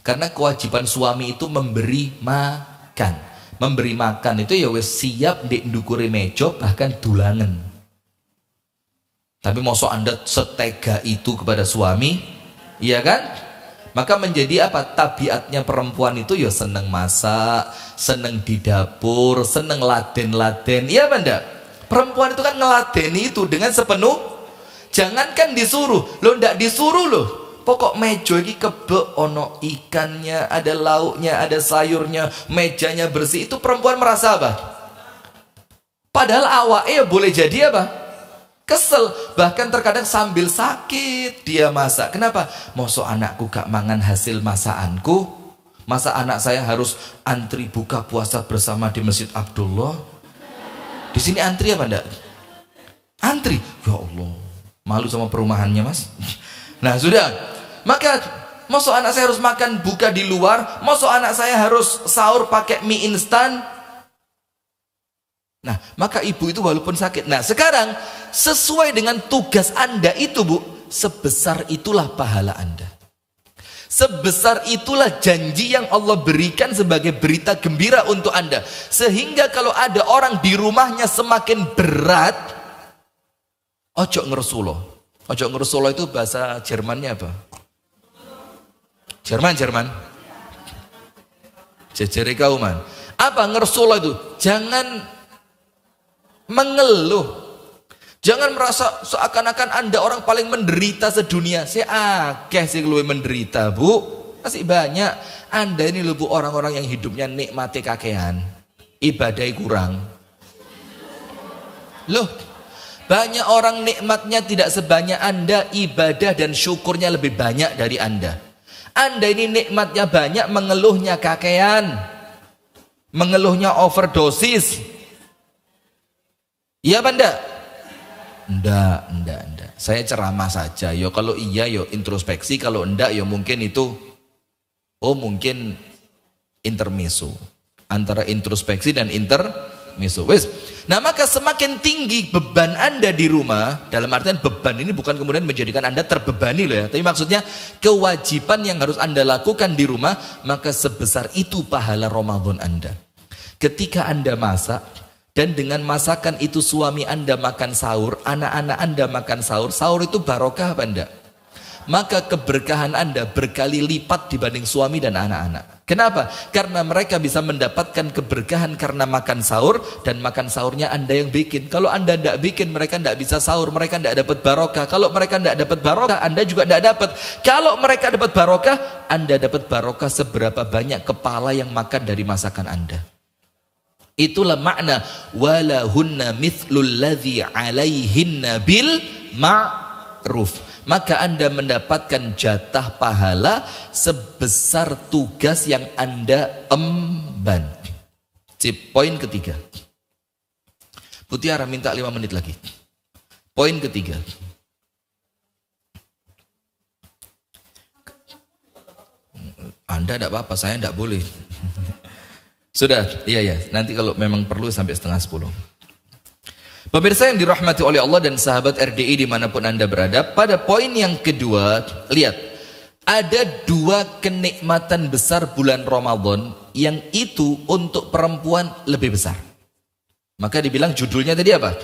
Karena kewajiban suami itu memberi makan. Memberi makan itu ya wes siap di ndukuri meja, bahkan dulangan. Tapi mosok Anda setega itu kepada suami, iya kan? Maka menjadi apa? Tabiatnya perempuan itu ya seneng masak, seneng di dapur, seneng laden-laden. Iya apa enggak? Perempuan itu kan ngeladeni itu dengan sepenuh. Jangankan disuruh, lo ndak disuruh loh. Pokok meja ini kebek, ono ikannya, ada lauknya, ada sayurnya, mejanya bersih. Itu perempuan merasa apa? Padahal awaknya boleh jadi apa? Kesel, bahkan terkadang sambil sakit dia masak. Kenapa? Mosok anakku gak mangan hasil masakanku. Masa anak saya harus antri buka puasa bersama di Masjid Abdullah? Di sini antri apa enggak? Antri. Ya Allah, malu sama perumahannya, Mas. Nah, sudah. Maka Masa anak saya harus makan buka di luar? Masa anak saya harus sahur pakai mie instan? Nah, maka ibu itu walaupun sakit. Nah, sekarang sesuai dengan tugas Anda itu, Bu, sebesar itulah pahala Anda. Sebesar itulah janji yang Allah berikan sebagai berita gembira untuk Anda. Sehingga kalau ada orang di rumahnya semakin berat, ojo ngersulo. Ojo ngersulo itu bahasa Jermannya apa? Jerman. Jejere kauman. Apa ngersulo itu? Jangan mengeluh, jangan merasa seakan-akan Anda orang paling menderita sedunia. Saya akeh sih lu menderita, Bu, masih banyak. Anda ini loh, Bu, orang-orang yang hidupnya nikmati kakean, ibadah kurang. Loh, banyak orang nikmatnya tidak sebanyak Anda, ibadah dan syukurnya lebih banyak dari Anda. Anda ini nikmatnya banyak, mengeluhnya kakean, mengeluhnya overdosis. Iya apa enggak? Enggak. Saya ceramah saja. Yo kalau iya yo introspeksi, kalau enggak yo mungkin itu mungkin intermezzo. Antara introspeksi dan intermezzo. Wes. Nah, maka semakin tinggi beban Anda di rumah, dalam artian beban ini bukan kemudian menjadikan Anda terbebani loh ya, tapi maksudnya kewajiban yang harus Anda lakukan di rumah, maka sebesar itu pahala Ramadan Anda. Ketika Anda masak, dan dengan masakan itu suami Anda makan sahur, anak-anak Anda makan sahur, sahur itu barokah apa enggak? Maka keberkahan Anda berkali lipat dibanding suami dan anak-anak. Kenapa? Karena mereka bisa mendapatkan keberkahan karena makan sahur, dan makan sahurnya Anda yang bikin. Kalau Anda tidak bikin, mereka tidak bisa sahur, mereka tidak dapat barokah. Kalau mereka tidak dapat barokah, Anda juga tidak dapat. Kalau mereka dapat barokah, Anda dapat barokah seberapa banyak kepala yang makan dari masakan Anda. Itulah makna walahunna mithlul ladzi alaihinna bil ma'ruf. Maka Anda mendapatkan jatah pahala sebesar tugas yang Anda emban. Poin ketiga. Putiara minta 5 menit lagi. Poin ketiga. Anda tidak apa-apa, saya tidak boleh. Sudah, iya. Nanti kalau memang perlu sampai 9:30. Pemirsa yang dirahmati oleh Allah dan sahabat RDI dimanapun Anda berada, pada poin yang kedua, lihat, ada 2 kenikmatan besar bulan Ramadan yang itu untuk perempuan lebih besar. Maka dibilang judulnya tadi apa?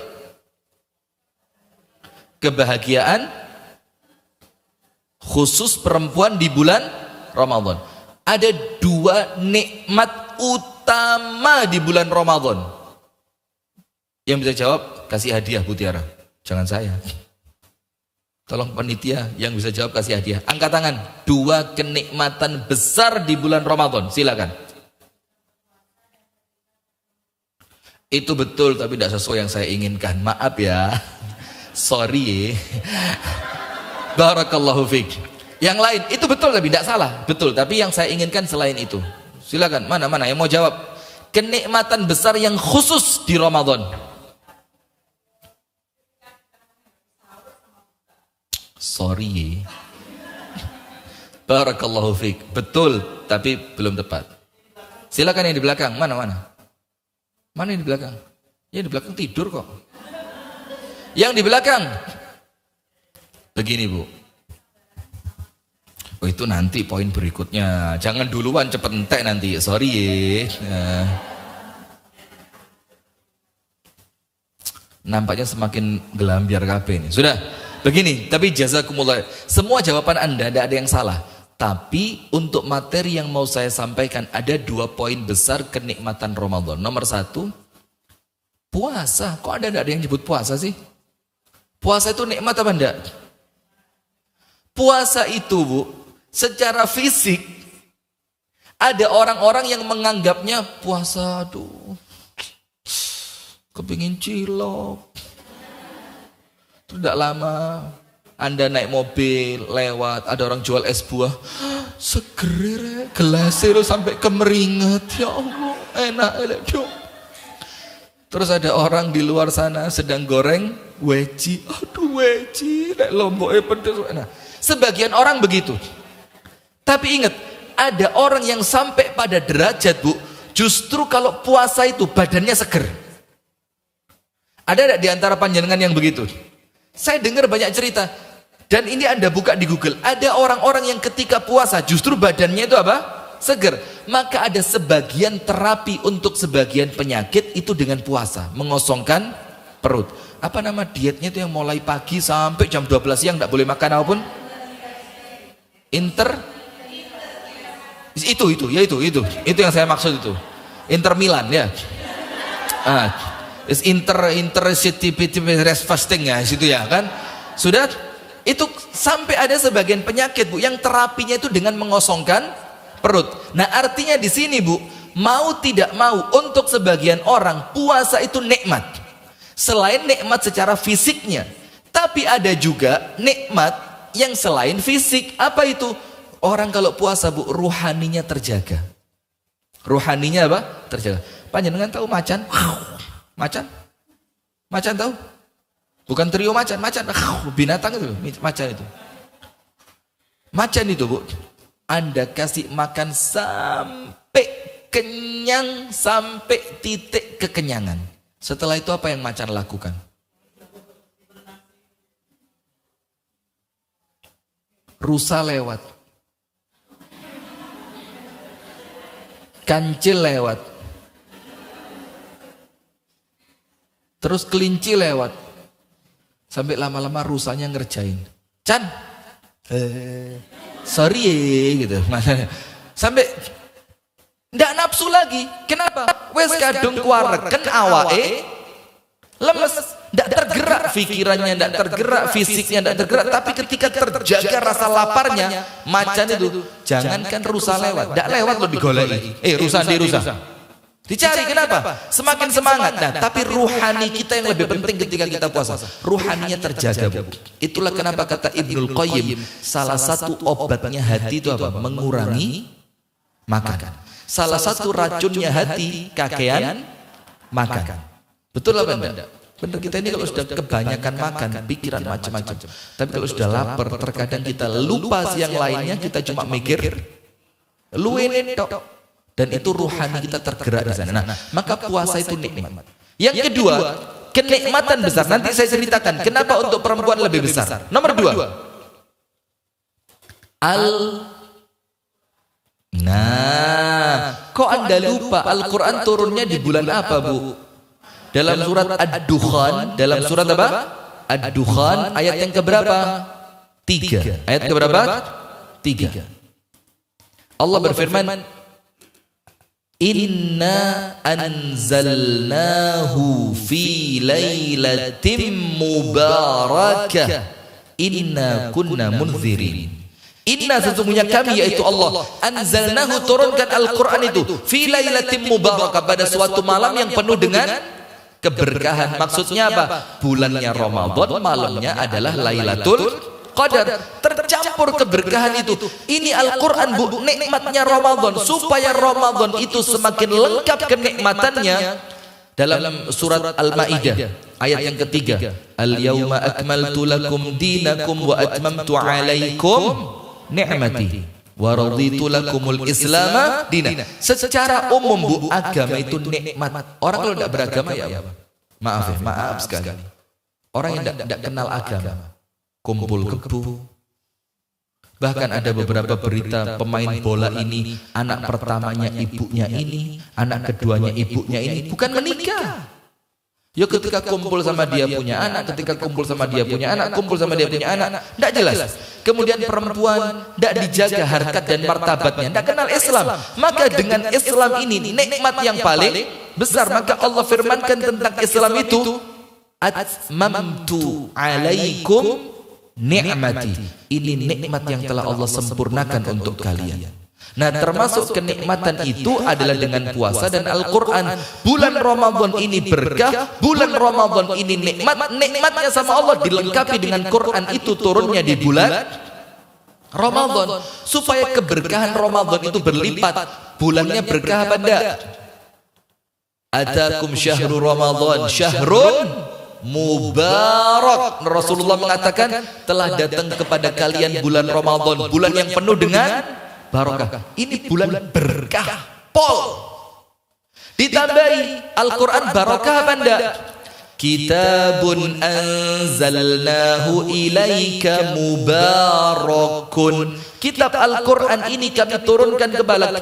Kebahagiaan khusus perempuan di bulan Ramadan. Ada 2 nikmat utama di bulan Ramadan. Yang bisa jawab kasih hadiah, Bu Tiara. Jangan saya. Tolong panitia yang bisa jawab kasih hadiah. Angkat tangan. 2 kenikmatan besar di bulan Ramadan. Silakan. Itu betul tapi tidak sesuai yang saya inginkan. Maaf ya. Sorry. Barakallahu fiik. Yang lain itu betul tapi tidak salah. Betul, tapi yang saya inginkan selain itu. Silakan, mana yang mau jawab? Kenikmatan besar yang khusus di Ramadan. Sorry. Barakallahu fiik. Betul, tapi belum tepat. Silakan yang di belakang. Mana? Mana yang di belakang? Ya di belakang tidur kok. Yang di belakang. Begini, Bu. Oh, itu nanti poin berikutnya. Jangan duluan, cepet entek nanti. Sorry ya. Nampaknya semakin gelambiar kabeh ini. Sudah. Begini, tapi jazakumullah. Semua jawaban Anda tidak ada yang salah. Tapi untuk materi yang mau saya sampaikan ada 2 poin besar kenikmatan Ramadan. Nomor 1, puasa. Kok Anda tidak ada yang nyebut puasa sih? Puasa itu nikmat apa enggak? Puasa itu, Bu, secara fisik ada orang-orang yang menganggapnya puasa, aduh, kepingin cilok. Tidak lama Anda naik mobil lewat, ada orang jual es buah, seger gelasnya sampai kemeringat, ya Allah, enak. Terus ada orang di luar sana sedang goreng weci, aduh weci, lomboknya pedes. Nah, sebagian orang begitu. Tapi ingat, ada orang yang sampai pada derajat, Bu, justru kalau puasa itu badannya seger. Ada tidak di antara panjenengan yang begitu? Saya dengar banyak cerita, dan ini Anda buka di Google, ada orang-orang yang ketika puasa justru badannya itu apa? Seger. Maka ada sebagian terapi untuk sebagian penyakit itu dengan puasa, mengosongkan perut. Apa nama dietnya itu yang mulai pagi sampai jam 12 siang tidak boleh makan apapun? Itu yang saya maksud itu. Intermilan ya. Intercity rest fasting ya, situ ya kan. Sudah itu sampai ada sebagian penyakit, Bu, yang terapinya itu dengan mengosongkan perut. Nah, artinya di sini, Bu, mau tidak mau untuk sebagian orang puasa itu nikmat. Selain nikmat secara fisiknya, tapi ada juga nikmat yang selain fisik. Apa itu? Orang kalau puasa, Bu, ruhaninya terjaga. Ruhaninya apa? Terjaga. Panjenengan tahu macan? Macan tahu? Bukan trio macan, binatang itu, macan itu. Macan itu, Bu, Anda kasih makan sampai kenyang, sampai titik kekenyangan. Setelah itu apa yang macan lakukan? Rusa lewat, kancil lewat, terus kelinci lewat, sampai lama-lama rusanya ngerjain. Chan, sorry gitu, sampai ndak nafsu lagi. Kenapa? Wes kadung kuareken awake lemes, ndak tergerak pikirannya, ndak tergerak fisiknya, ndak tergerak. Tapi ketika terjaga rasa laparnya, macan itu jangankan rusa lewat, ndak lewat lo digoleki. Rusa. Dicari, kenapa? Semakin semangat. Nah, tapi ruhani kita yang lebih penting ketika kita puasa. Ruhaninya terjaga, Bu. Itulah kenapa kata Ibnul Qayyim, salah satu obatnya hati itu apa? Mengurangi makan. Salah satu racunnya hati, kakean makan. Betul apa enggak? Benar, kita ini kalau sudah kebanyakan makan, pikiran macam-macam. Tapi kalau sudah lapar, terkadang kita lupa yang lainnya, kita cuma mikir lu ini tok. Dan itu ruhani kita tergerak di sana. Nah, maka puasa itu nikmat. Yang kedua, kenikmatan besar. Nanti saya ceritakan kenapa untuk perempuan lebih besar. Nomor dua, kok Anda lupa Al-Quran turunnya di bulan apa, Bu? Dalam surat Ad-Dukhan. Dalam surat apa? Ad-Dukhan ayat yang keberapa? 3. Ayat keberapa? 3. Allah berfirman, Inna anzalnahu fi lailatin mubarakah inna kunna munzirin. Inna, sesungguhnya kami yaitu Allah, anzalnahu, turunkan Al-Quran itu fi lailatin mubarakah, pada suatu malam yang penuh dengan keberkahan. Maksudnya apa? Bulannya Ramadan, malamnya adalah Lailatul Qadar, tercampur keberkahan itu. Ini Al-Quran, Bu, nikmatnya Ramadan. Supaya Ramadan itu semakin lengkap kenikmatannya, dalam surat Al-Ma'idah ayat yang ketiga, Al-yawma akmaltu lakum dinakum wa atmamtu alaikum ni'mati wa raditu lakumul islama dina. Secara umum, Bu, agama itu nikmat. Orang kalau tidak beragama ya maaf sekali. Orang yang tidak kenal agama, kumpul kebo. Bahkan ada beberapa berita pemain bola ini, anak pertamanya ibunya ini, anak keduanya ibunya ini, bukan menikah. Ya ketika kumpul sama dia punya anak, ketika kumpul sama dia punya anak, kumpul sama dia punya anak, tidak jelas. Kemudian perempuan tidak dijaga harkat dan martabatnya, tidak kenal Islam. Maka dengan Islam ini nikmat yang paling besar. Maka Allah firmankan tentang Islam itu, atmamtu alaikum ni'mati. Ini nikmat yang telah Allah sempurnakan untuk kalian. Nah, termasuk kenikmatan itu adalah dengan puasa dan Al-Quran. Bulan Ramadan ini berkah, bulan Ramadan ini nikmat. Nikmatnya sama Allah dilengkapi dengan Quran itu turunnya di bulan Ramadan, supaya keberkahan Ramadan itu berlipat. Bulannya berkah apa enggak? Atakum syahrul Ramadan syahrun mubarak. Rasulullah mengatakan, telah datang kepada kalian bulan Ramadan, bulan yang penuh dengan barokah. Ini bulan berkah pol. Ditambahi Al-Quran barokah apa enggak? Kitabun anzalnahu ilaika mubarakun. Kitab Al-Quran ini kami turunkan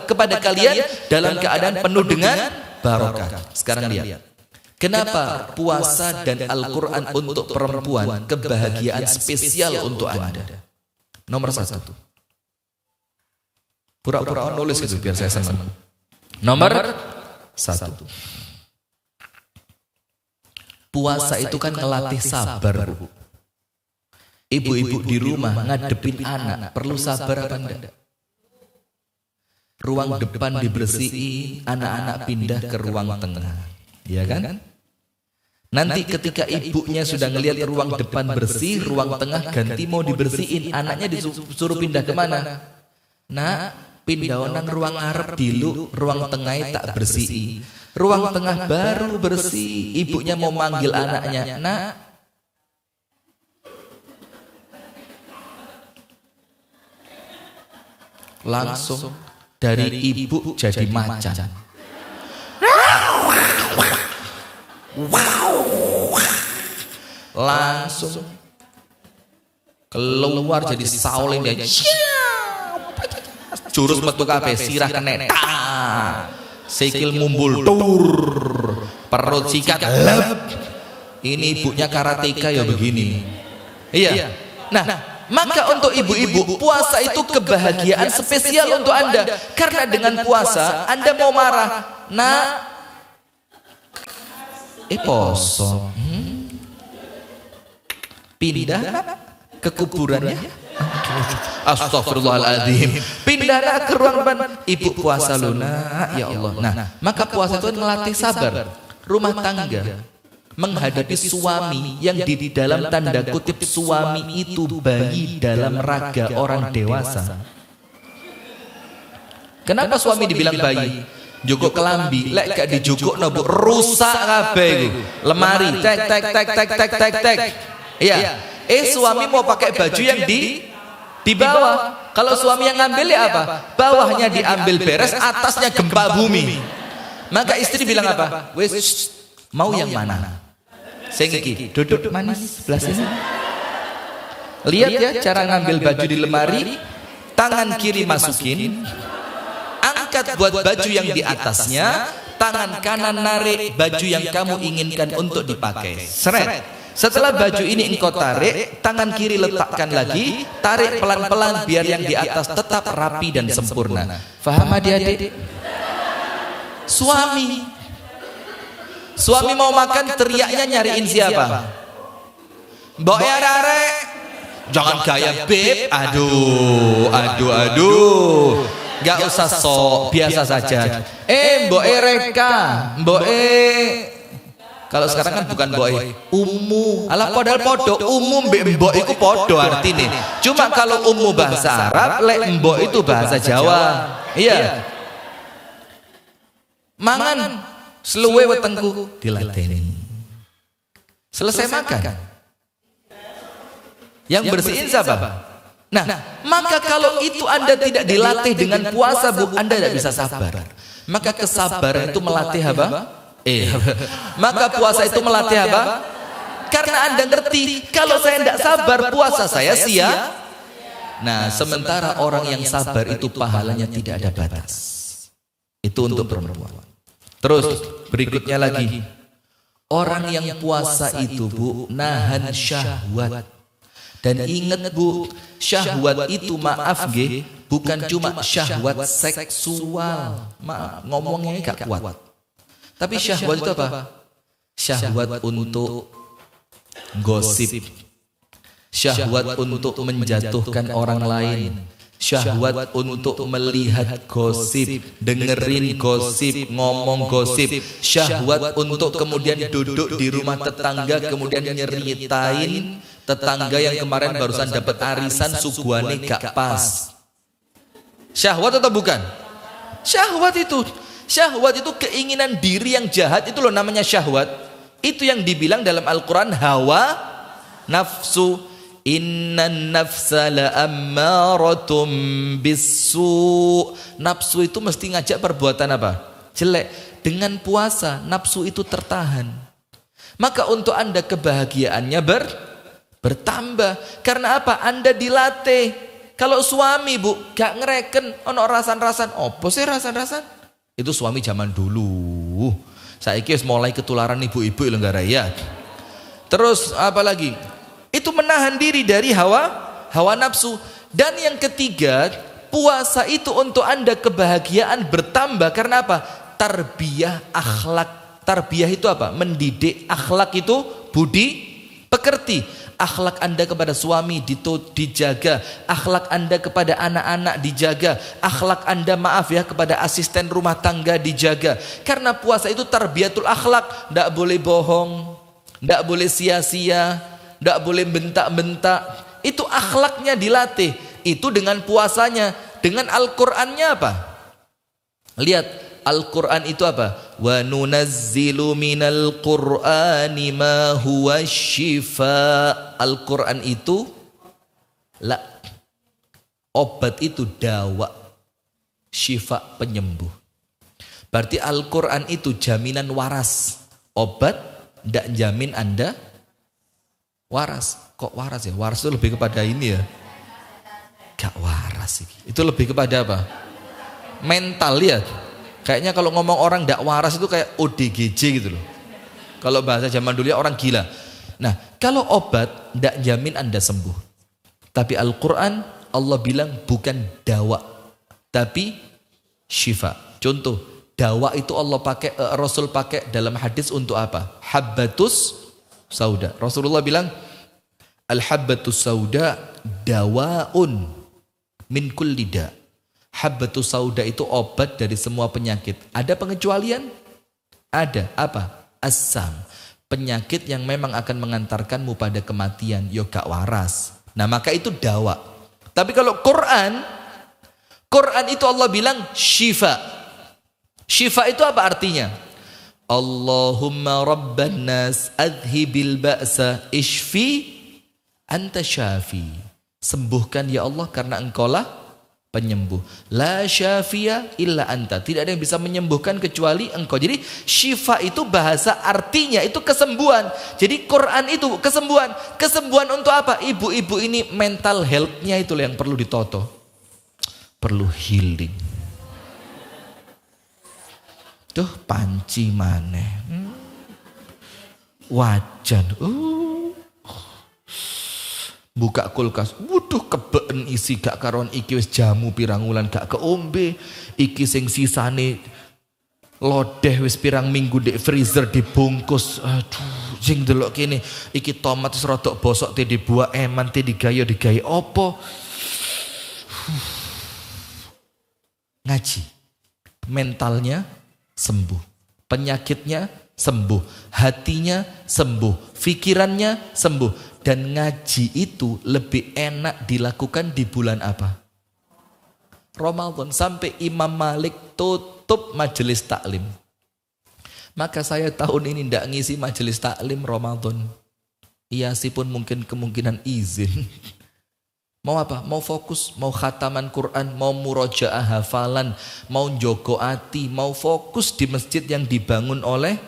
kepada kalian dalam keadaan penuh dengan barokah. Sekarang lihat, kenapa puasa dan Al-Quran untuk perempuan kebahagiaan spesial untuk Anda? Nomor satu, pura-pura nulis itu biar saya senang. Nomor satu, puasa itu kan ngelatih sabar, Bu. Ibu-ibu di rumah ngadepin anak perlu sabar apa enggak? Ruang depan dibersihi, anak-anak pindah ke ruang tengah, ya kan? Nanti ketika ibunya sudah ngelihat ruang depan bersih, ruang tengah ganti mau dibersihin, anaknya disuruh pindah kemana? Nak, pindah nang ruang arep dilu, ruang tengah tak bersih. Ruang tengah baru bersih, ibunya mau manggil anaknya, nak. Langsung dari ibu jadi macan. Langsung keluar jadi sauling dia. Jurus metu kabeh sirah kena. Sikil mumbul tur. Perut sikat. Ini ibunya karateka ya begini. Iya. Nah, maka untuk ibu-ibu, puasa itu kebahagiaan spesial untuk Anda. Karena dengan puasa, Anda mau marah. Nak, poso. Pindah ke kuburannya. Astagfirullahaladzim. Pindah ke ruang depan. Ibu puasa Luna, ya Allah. Nah, maka puasa itu melatih sabar. Rumah tangga menghadapi suami yang di dalam tanda kutip suami itu bayi dalam raga orang dewasa. Kenapa suami dibilang bayi? Jukuk kelambi, lek gak dijukuk nopo rusak kabeh. Lemari, tek. Iya. Suami mau pakai baju yang di bawah. Kalau suami yang ngambil ya apa? Bawahnya diambil beres, atasnya gempa bumi. Maka istri bilang apa? Wes, mau yang mana? Saya gigi, duduk manis sebelah sini. Lihat ya cara ngambil baju di lemari. Tangan kiri masukin, angkat buat baju yang di atasnya. Tangan kanan narik baju yang kamu inginkan untuk dipakai. Seret. Setelah baju ini engkau tarik, tangan kiri letakkan lagi. Tarik pelan-pelan biar yang di atas tetap rapi dan sempurna. Faham adik-adik? Suami mau makan, teriaknya nyariin siapa? Mbok ya arek. Jangan gaya beb. Aduh. Gak usah sok, biasa saja. Mbok Reka, mbok kalau sekarang kan bukan mbok ummu. Alah padahal podo umum mbok iku podo artine. Cuma kalau ummu bahasa Arab, lek mbok itu bahasa Jawa. Iya. Mangan seluwe wetengku dilateni. Selesai makan, yang bersihin siapa? Nah, maka kalau itu Anda tidak dilatih dengan puasa, Bu, Anda tidak bisa sabar. Maka kesabaran itu melatih apa? Maka puasa itu melatih apa? Karena Anda ngerti, kalau saya tidak sabar, puasa saya sia. Nah, sementara orang yang sabar itu pahalanya tidak ada batas. Itu untuk perempuan. Terus berikutnya lagi, orang yang puasa itu, Bu, nahan syahwat. Dan ingat, Bu, syahwat itu maaf nggih, bukan cuma syahwat seksual. Ngomongnya gak kuat. Tapi syahwat itu apa? Syahwat untuk gosip. Syahwat untuk menjatuhkan orang lain. Syahwat untuk melihat gosip, dengerin gosip, ngomong gosip. Syahwat untuk kemudian duduk di rumah tetangga, kemudian nyeritain tetangga yang kemarin barusan dapat arisan suguhane gak pas. Syahwat atau bukan? Syahwat itu keinginan diri yang jahat, itu loh namanya syahwat. Itu yang dibilang dalam Al-Quran hawa nafsu. Innan nafsa la'ammaratum bisu. Nafsu itu mesti ngajak perbuatan apa? Jelek. Dengan puasa nafsu itu tertahan. Maka untuk Anda kebahagiaannya bertambah. Karena apa? Anda dilatih. Kalau suami bu gak ngereken ono rasan-rasan. Apa sih rasan-rasan? Itu suami zaman dulu. Saiki wis mulai ketularan ibu-ibu lho raya. Terus apa lagi? Itu menahan diri dari hawa nafsu. Dan yang ketiga, puasa itu untuk Anda kebahagiaan bertambah. Karena apa? Tarbiyah akhlak. Tarbiyah itu apa? Mendidik. Akhlak itu budi pekerti. Akhlak Anda kepada suami dijaga. Akhlak Anda kepada anak-anak dijaga. Akhlak Anda kepada asisten rumah tangga dijaga. Karena puasa itu tarbiyatul akhlak. Tidak boleh bohong, tidak boleh sia-sia, tidak boleh bentak-bentak. Itu akhlaknya dilatih. Itu dengan puasanya. Dengan Al-Qur'annya apa? Lihat Al-Qur'an itu apa? Wa nunazzilu minal Qur'ani ma huwa syifa. Al-Qur'an itu obat, itu dawa, syifa penyembuh. Berarti Al-Qur'an itu jaminan waras. Obat tidak jamin Anda waras. Kok waras ya? Waras itu lebih kepada ini ya. Gak waras sih. Itu lebih kepada apa? Mental, lihat. Kayaknya kalau ngomong orang gak waras itu kayak ODGJ gitu loh. Kalau bahasa zaman dulu ya orang gila. Nah, kalau obat gak jamin Anda sembuh. Tapi Al-Quran Allah bilang bukan dawa, tapi syifa. Contoh, dawa itu Allah pakai, Rasul pakai dalam hadis untuk apa? Habbatus sauda. Rasulullah bilang al-habbatus sauda dawaun min kulli da. Habbatus sauda itu obat dari semua penyakit. Ada pengecualian? Ada. Apa? Asam. Penyakit yang memang akan mengantarkanmu pada kematian. Yo gak waras. Nah maka itu dawa. Tapi kalau Quran itu Allah bilang syifa. Syifa itu apa artinya? Allahumma rabban nas adhibil ba'sa ishfi anta syafi. Sembuhkan ya Allah karena engkau lah penyembuh. La syafiya illa anta. Tidak ada yang bisa menyembuhkan kecuali engkau. Jadi syifa itu bahasa artinya itu kesembuhan. Jadi Quran itu kesembuhan. Kesembuhan untuk apa? Ibu-ibu ini mental health-nya itu yang perlu ditoto. Perlu healing. Tuh panci maneh. Wajan. Buka kulkas, waduh kebeen isi gak karon iki wis jamu pirang wulan gak keombe. Iki sing sisane lodeh wis pirang minggu di freezer dibungkus. Aduh, sing delok kene iki tomat wis rodok bosok te dibuak eman te digayo digawe opo. Ngaji. Mentalnya sembuh, penyakitnya sembuh, hatinya sembuh, pikirannya sembuh. Dan ngaji itu lebih enak dilakukan di bulan apa? Ramadan. Sampai Imam Malik tutup majelis taklim. Maka saya tahun ini tidak ngisi majelis taklim Ramadan. Iya sih pun mungkin kemungkinan izin. Mau apa? Mau fokus, mau khataman Quran, mau murojaah hafalan, mau jogo ati, mau fokus di masjid yang dibangun oleh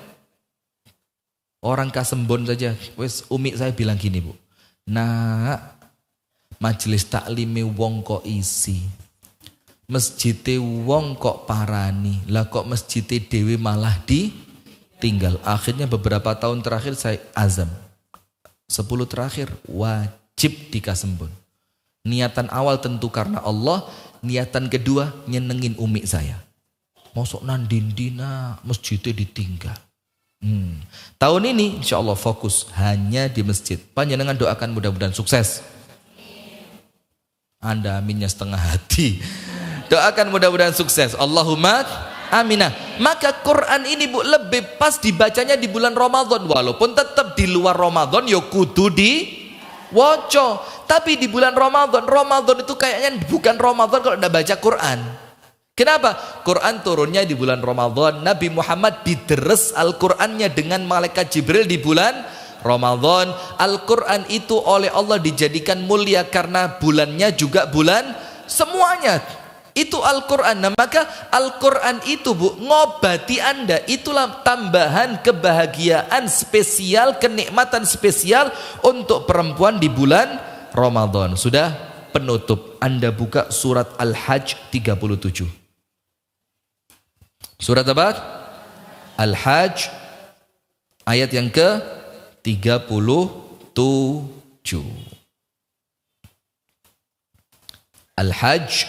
orang Kasembon saja. Wes umi saya bilang gini bu, nah majelis taklime wong kok isi, masjide wong kok parani, lah kok masjide dewi malah ditinggal. Akhirnya beberapa tahun terakhir saya azam 10 terakhir wajib di Kasembon. Niatan awal tentu karena Allah, niatan kedua nyenengin umi saya. Mosok nandindina masjidnya ditinggal. Tahun ini insya Allah fokus hanya di masjid. Panjenengan doakan mudah-mudahan sukses. Anda aminnya setengah hati. Doakan mudah-mudahan sukses. Allahumma aminah. Maka Quran ini bu lebih pas dibacanya di bulan Ramadan. Walaupun tetap di luar Ramadan ya kudu di woco. Tapi di bulan Ramadan itu kayaknya bukan Ramadan kalau tidak baca Quran. Kenapa? Quran turunnya di bulan Ramadan. Nabi Muhammad dideres Al-Qurannya dengan malaikat Jibril di bulan Ramadan. Al-Quran itu oleh Allah dijadikan mulia karena bulannya juga bulan semuanya. Itu Al-Quran. Nah maka Al-Quran itu Bu ngobati Anda. Itulah tambahan kebahagiaan spesial, kenikmatan spesial untuk perempuan di bulan Ramadan. Sudah penutup. Anda buka surat Al-Hajj 37. Surat apa? Al-Hajj ayat yang ke-37. Al-Hajj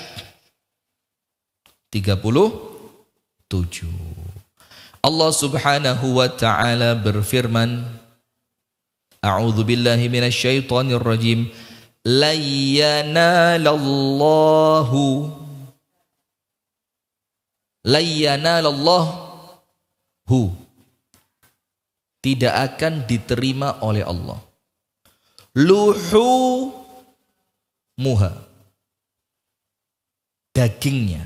37. Allah Subhanahu wa taala berfirman, A'udzu billahi minasy syaithanir rajim. La yanalallahu, tidak akan diterima oleh Allah. Luhumuha, dagingnya,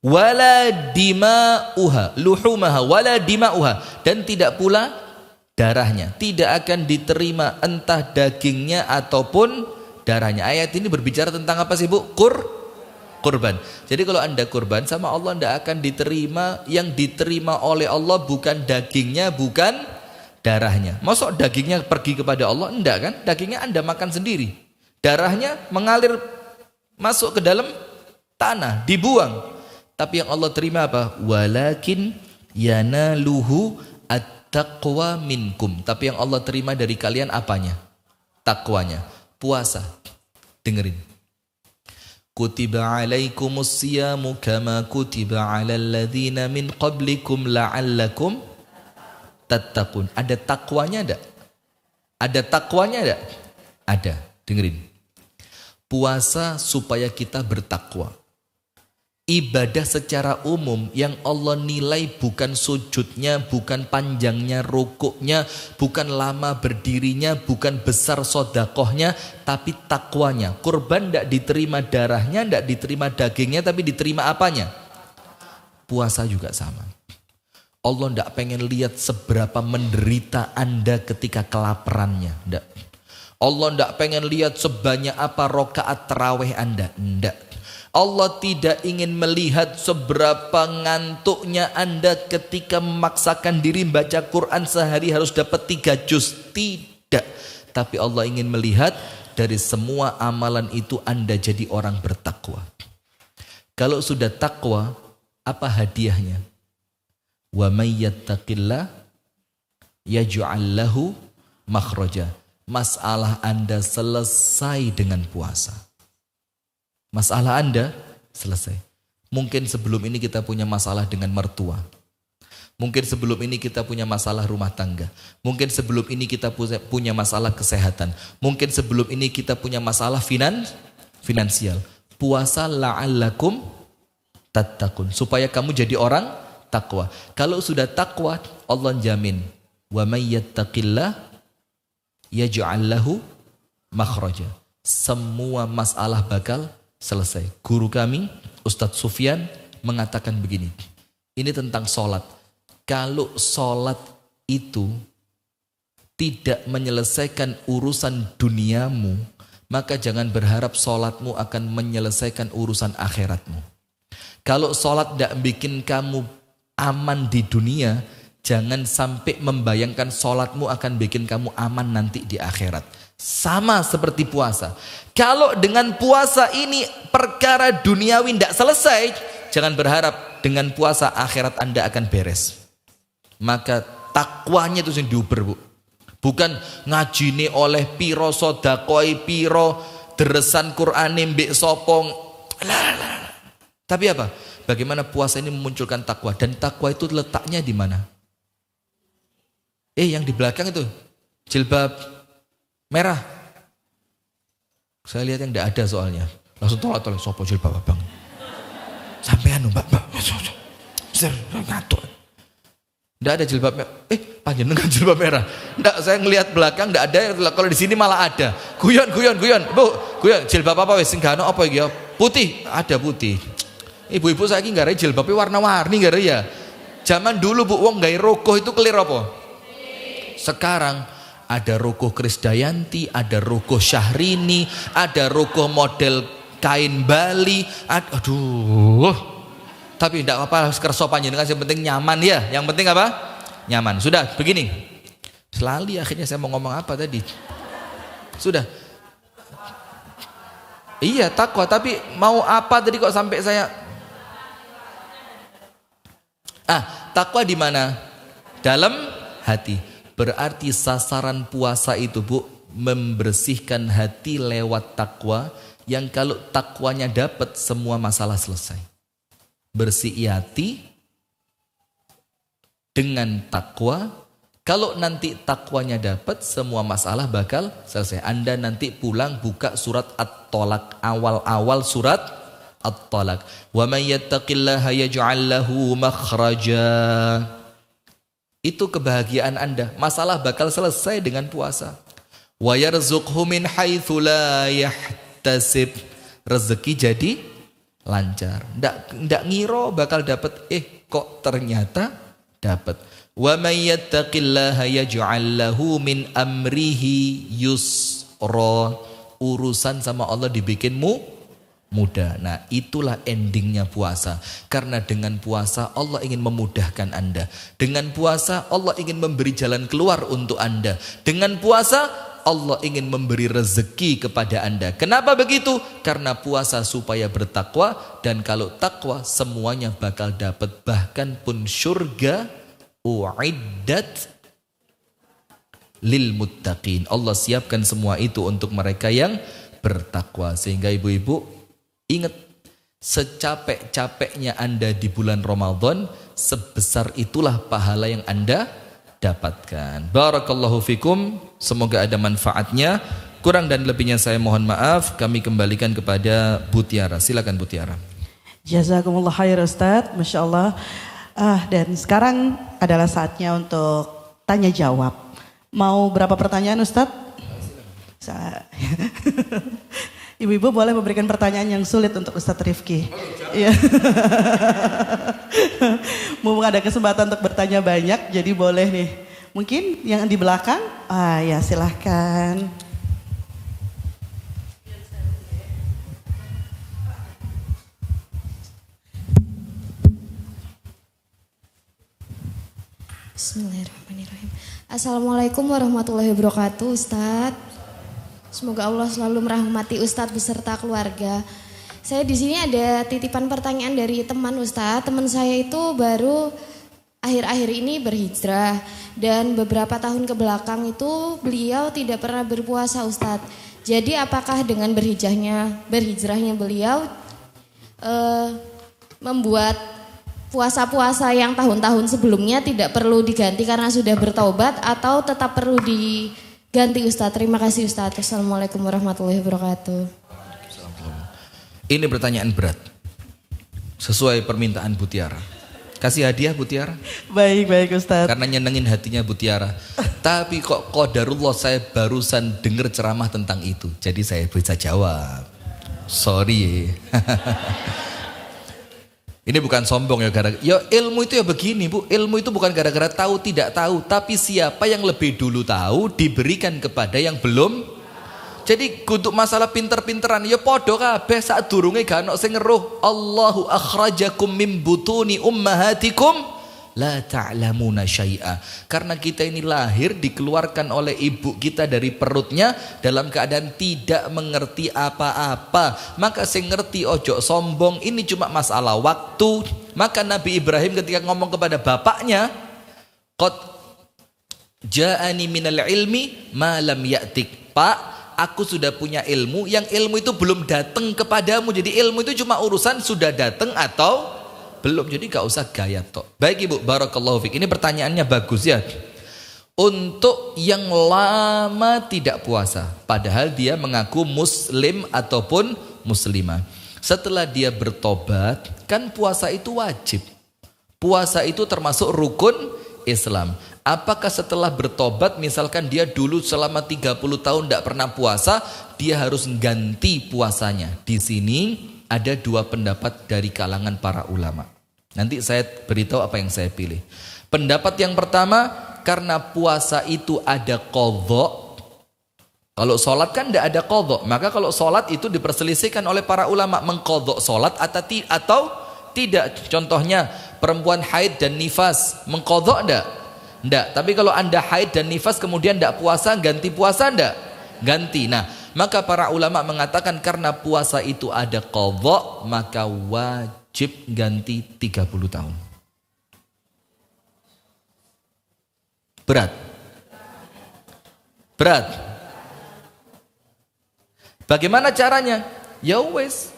wala dima'uha, luhumaha wala dima'uha, dan tidak pula darahnya. Tidak akan diterima entah dagingnya ataupun darahnya. Ayat ini berbicara tentang apa sih Bu? Kurban. Jadi kalau Anda kurban sama Allah, Anda akan diterima. Yang diterima oleh Allah bukan dagingnya, bukan darahnya. Masuk dagingnya pergi kepada Allah? Enggak kan? Dagingnya Anda makan sendiri. Darahnya mengalir masuk ke dalam tanah, dibuang. Tapi yang Allah terima apa? Walakin yanaluhu at-taqwa minkum. Tapi yang Allah terima dari kalian apanya? Takwanya. Puasa. Dengerin. Kutiba alaikumus siyamu kama kutiba alal ladzina min qablikum la'allakum tattaqun. Ada takwanya enggak? Ada takwanya enggak? Ada. Dengerin. Puasa supaya kita bertakwa. Ibadah secara umum yang Allah nilai bukan sujudnya, bukan panjangnya rukuknya, bukan lama berdirinya, bukan besar sodakohnya, tapi takwanya. Kurban tidak diterima darahnya, tidak diterima dagingnya, tapi diterima apanya? Puasa juga sama. Allah tidak pengen lihat seberapa menderita Anda ketika kelaparannya. Tidak. Allah tidak pengen lihat sebanyak apa rakaat tarawih Anda. Tidak. Allah tidak ingin melihat seberapa ngantuknya Anda ketika memaksakan diri baca Quran sehari harus dapat 3 juz. Tidak. Tapi Allah ingin melihat dari semua amalan itu Anda jadi orang bertakwa. Kalau sudah takwa, apa hadiahnya? Wa may yattaqillah yaj'al lahu makhraja. Masalah Anda selesai dengan puasa. Masalah Anda selesai. Mungkin sebelum ini kita punya masalah dengan mertua. Mungkin sebelum ini kita punya masalah rumah tangga. Mungkin sebelum ini kita punya masalah kesehatan. Mungkin sebelum ini kita punya masalah finansial. Puasa la'allakum tattaqun. Supaya kamu jadi orang takwa. Kalau sudah takwa, Allah jamin. Wa may yattaqillah yaj'al lahu makhraja. Semua masalah bakal selesai. Guru kami Ustadz Sufyan mengatakan begini. Ini tentang sholat. Kalau sholat itu tidak menyelesaikan urusan duniamu, maka jangan berharap sholatmu akan menyelesaikan urusan akhiratmu. Kalau sholat tidak bikin kamu aman di dunia, jangan sampai membayangkan sholatmu akan bikin kamu aman nanti di akhirat. Sama seperti puasa. Kalau dengan puasa ini perkara duniawi tidak selesai, jangan berharap dengan puasa akhirat Anda akan beres. Maka takwanya itu yang diuber Bu. Bukan ngajine oleh piro sodakoi piro deresan Qur'ane mbek sopong. Tapi apa? Bagaimana puasa ini memunculkan takwa? Dan takwa itu letaknya di mana? Yang di belakang itu jilbab merah. Saya lihat yang tidak ada soalnya. Langsung tolak-tolak. Sopo jilbab abang? Sampean mbak. Ngatuk. Tidak ada jilbab merah. Panjenengan jilbab merah. Tidak, saya ngelihat belakang tidak ada. Kalau di sini malah ada. Guyon. Bu, guyon. Jilbab apa wes? Enggak apa ya? Putih. Ada putih. Ibu-ibu saya ini nggak ada jilbabnya warna-warni nggak ada ya. Zaman dulu Bu wong gawe rokoh itu kelir apa? Sekarang ada rukuh Krisdayanti, ada rukuh Syahrini, ada rukuh model kain Bali. Aduh. Tapi tidak apa-apa, kerso panjenengan, yang penting nyaman ya. Yang penting apa? Nyaman. Sudah, begini. Selalu akhirnya saya mau ngomong apa tadi? Sudah. Iya, takwa, tapi mau apa tadi kok sampai saya? Takwa di mana? Dalam hati. Berarti sasaran puasa itu, Bu, membersihkan hati lewat takwa, yang kalau takwanya dapat semua masalah selesai. Bersih hati dengan takwa. Kalau nanti takwanya dapat, semua masalah bakal selesai. Anda nanti pulang buka surat At-Tolak, awal-awal surat At-Tolak. Wa may yattaqillaha yaj'al lahu makhraja. Itu kebahagiaan Anda. Masalah bakal selesai dengan puasa. Wa yarzuqhu min haitsu la yahtasib. Rezeki jadi lancar. Ndak ngiro bakal dapat, kok ternyata dapat. Wa may yattaqillaha yaj'al lahu min amrihi yusra. Urusan sama Allah dibikinmu mudah. Nah, itulah endingnya puasa. Karena dengan puasa Allah ingin memudahkan Anda. Dengan puasa Allah ingin memberi jalan keluar untuk Anda. Dengan puasa Allah ingin memberi rezeki kepada Anda. Kenapa begitu? Karena puasa supaya bertakwa, dan kalau takwa semuanya bakal dapat, bahkan pun surga uiddat lil muttaqin. Allah siapkan semua itu untuk mereka yang bertakwa. Sehingga ibu-ibu ingat, secapek-capeknya Anda di bulan Ramadan, sebesar itulah pahala yang Anda dapatkan. Barakallahu fikum, semoga ada manfaatnya. Kurang dan lebihnya saya mohon maaf. Kami kembalikan kepada Bu Tiara. Silakan Bu Tiara. Jazakumullah khair Ustaz, Masya Allah. Dan sekarang adalah saatnya untuk tanya jawab. Mau berapa pertanyaan Ustaz? Ibu-ibu boleh memberikan pertanyaan yang sulit untuk Ustadz Rifki. Iya. Mumpung ada kesempatan untuk bertanya banyak, jadi boleh nih. Mungkin yang di belakang? Ya silahkan. Bismillahirrahmanirrahim. Assalamualaikum warahmatullahi wabarakatuh, Ustadz. Semoga Allah selalu merahmati Ustadz beserta keluarga. Saya di sini ada titipan pertanyaan dari teman Ustadz. Teman saya itu baru akhir-akhir ini berhijrah, dan beberapa tahun ke belakang itu beliau tidak pernah berpuasa Ustadz. Jadi apakah dengan berhijrahnya beliau membuat puasa-puasa yang tahun-tahun sebelumnya tidak perlu diganti karena sudah bertaubat, atau tetap perlu diganti Ustadz? Terima kasih Ustadz. Assalamualaikum warahmatullahi wabarakatuh. Ini pertanyaan berat, sesuai permintaan Bu Tiara. Kasih hadiah Bu Tiara. Baik Ustadz. Karena nyenengin hatinya Bu Tiara. Tapi kok qadarullah saya barusan dengar ceramah tentang itu, jadi saya bisa jawab. Sorry. Ini bukan sombong ya, ilmu itu ya begini Bu, ilmu itu bukan gara-gara tahu tidak tahu, tapi siapa yang lebih dulu tahu diberikan kepada yang belum. Jadi untuk masalah pinter-pinteran ya podo kabeh saat durunge gak ono sing ngeruh. Allahu akhrajakum mim butuni ummahatikum la ta'lamuna syai'a. Karena kita ini lahir dikeluarkan oleh ibu kita dari perutnya dalam keadaan tidak mengerti apa-apa. Maka sing ngerti ojo sombong, ini cuma masalah waktu. Maka Nabi Ibrahim ketika ngomong kepada bapaknya, qad ja'ani minal ilmi ma lam ya'tik. Pak, aku sudah punya ilmu yang ilmu itu belum datang kepadamu. Jadi ilmu itu cuma urusan sudah datang atau belum. Jadi gak usah gaya tok. Baik Ibu, barakallahu fiik. Ini pertanyaannya bagus ya. Untuk yang lama tidak puasa, padahal dia mengaku muslim ataupun muslimah, setelah dia bertobat, kan puasa itu wajib. Puasa itu termasuk rukun Islam. Apakah setelah bertobat, misalkan dia dulu selama 30 tahun tidak pernah puasa, dia harus ganti puasanya? Di sini ada dua pendapat dari kalangan para ulama. Nanti saya beritahu apa yang saya pilih. Pendapat yang pertama, karena puasa itu ada qadha. Kalau sholat kan tidak ada qadha, maka kalau sholat itu diperselisihkan oleh para ulama mengqadha sholat atau tidak. Contohnya perempuan haid dan nifas mengqadha tidak. Tapi kalau anda haid dan nifas kemudian tidak puasa, ganti puasa tidak? Ganti. Nah, maka para ulama mengatakan karena puasa itu ada qadha, maka wajib ganti 30 tahun. Berat. Bagaimana caranya? Ya wes,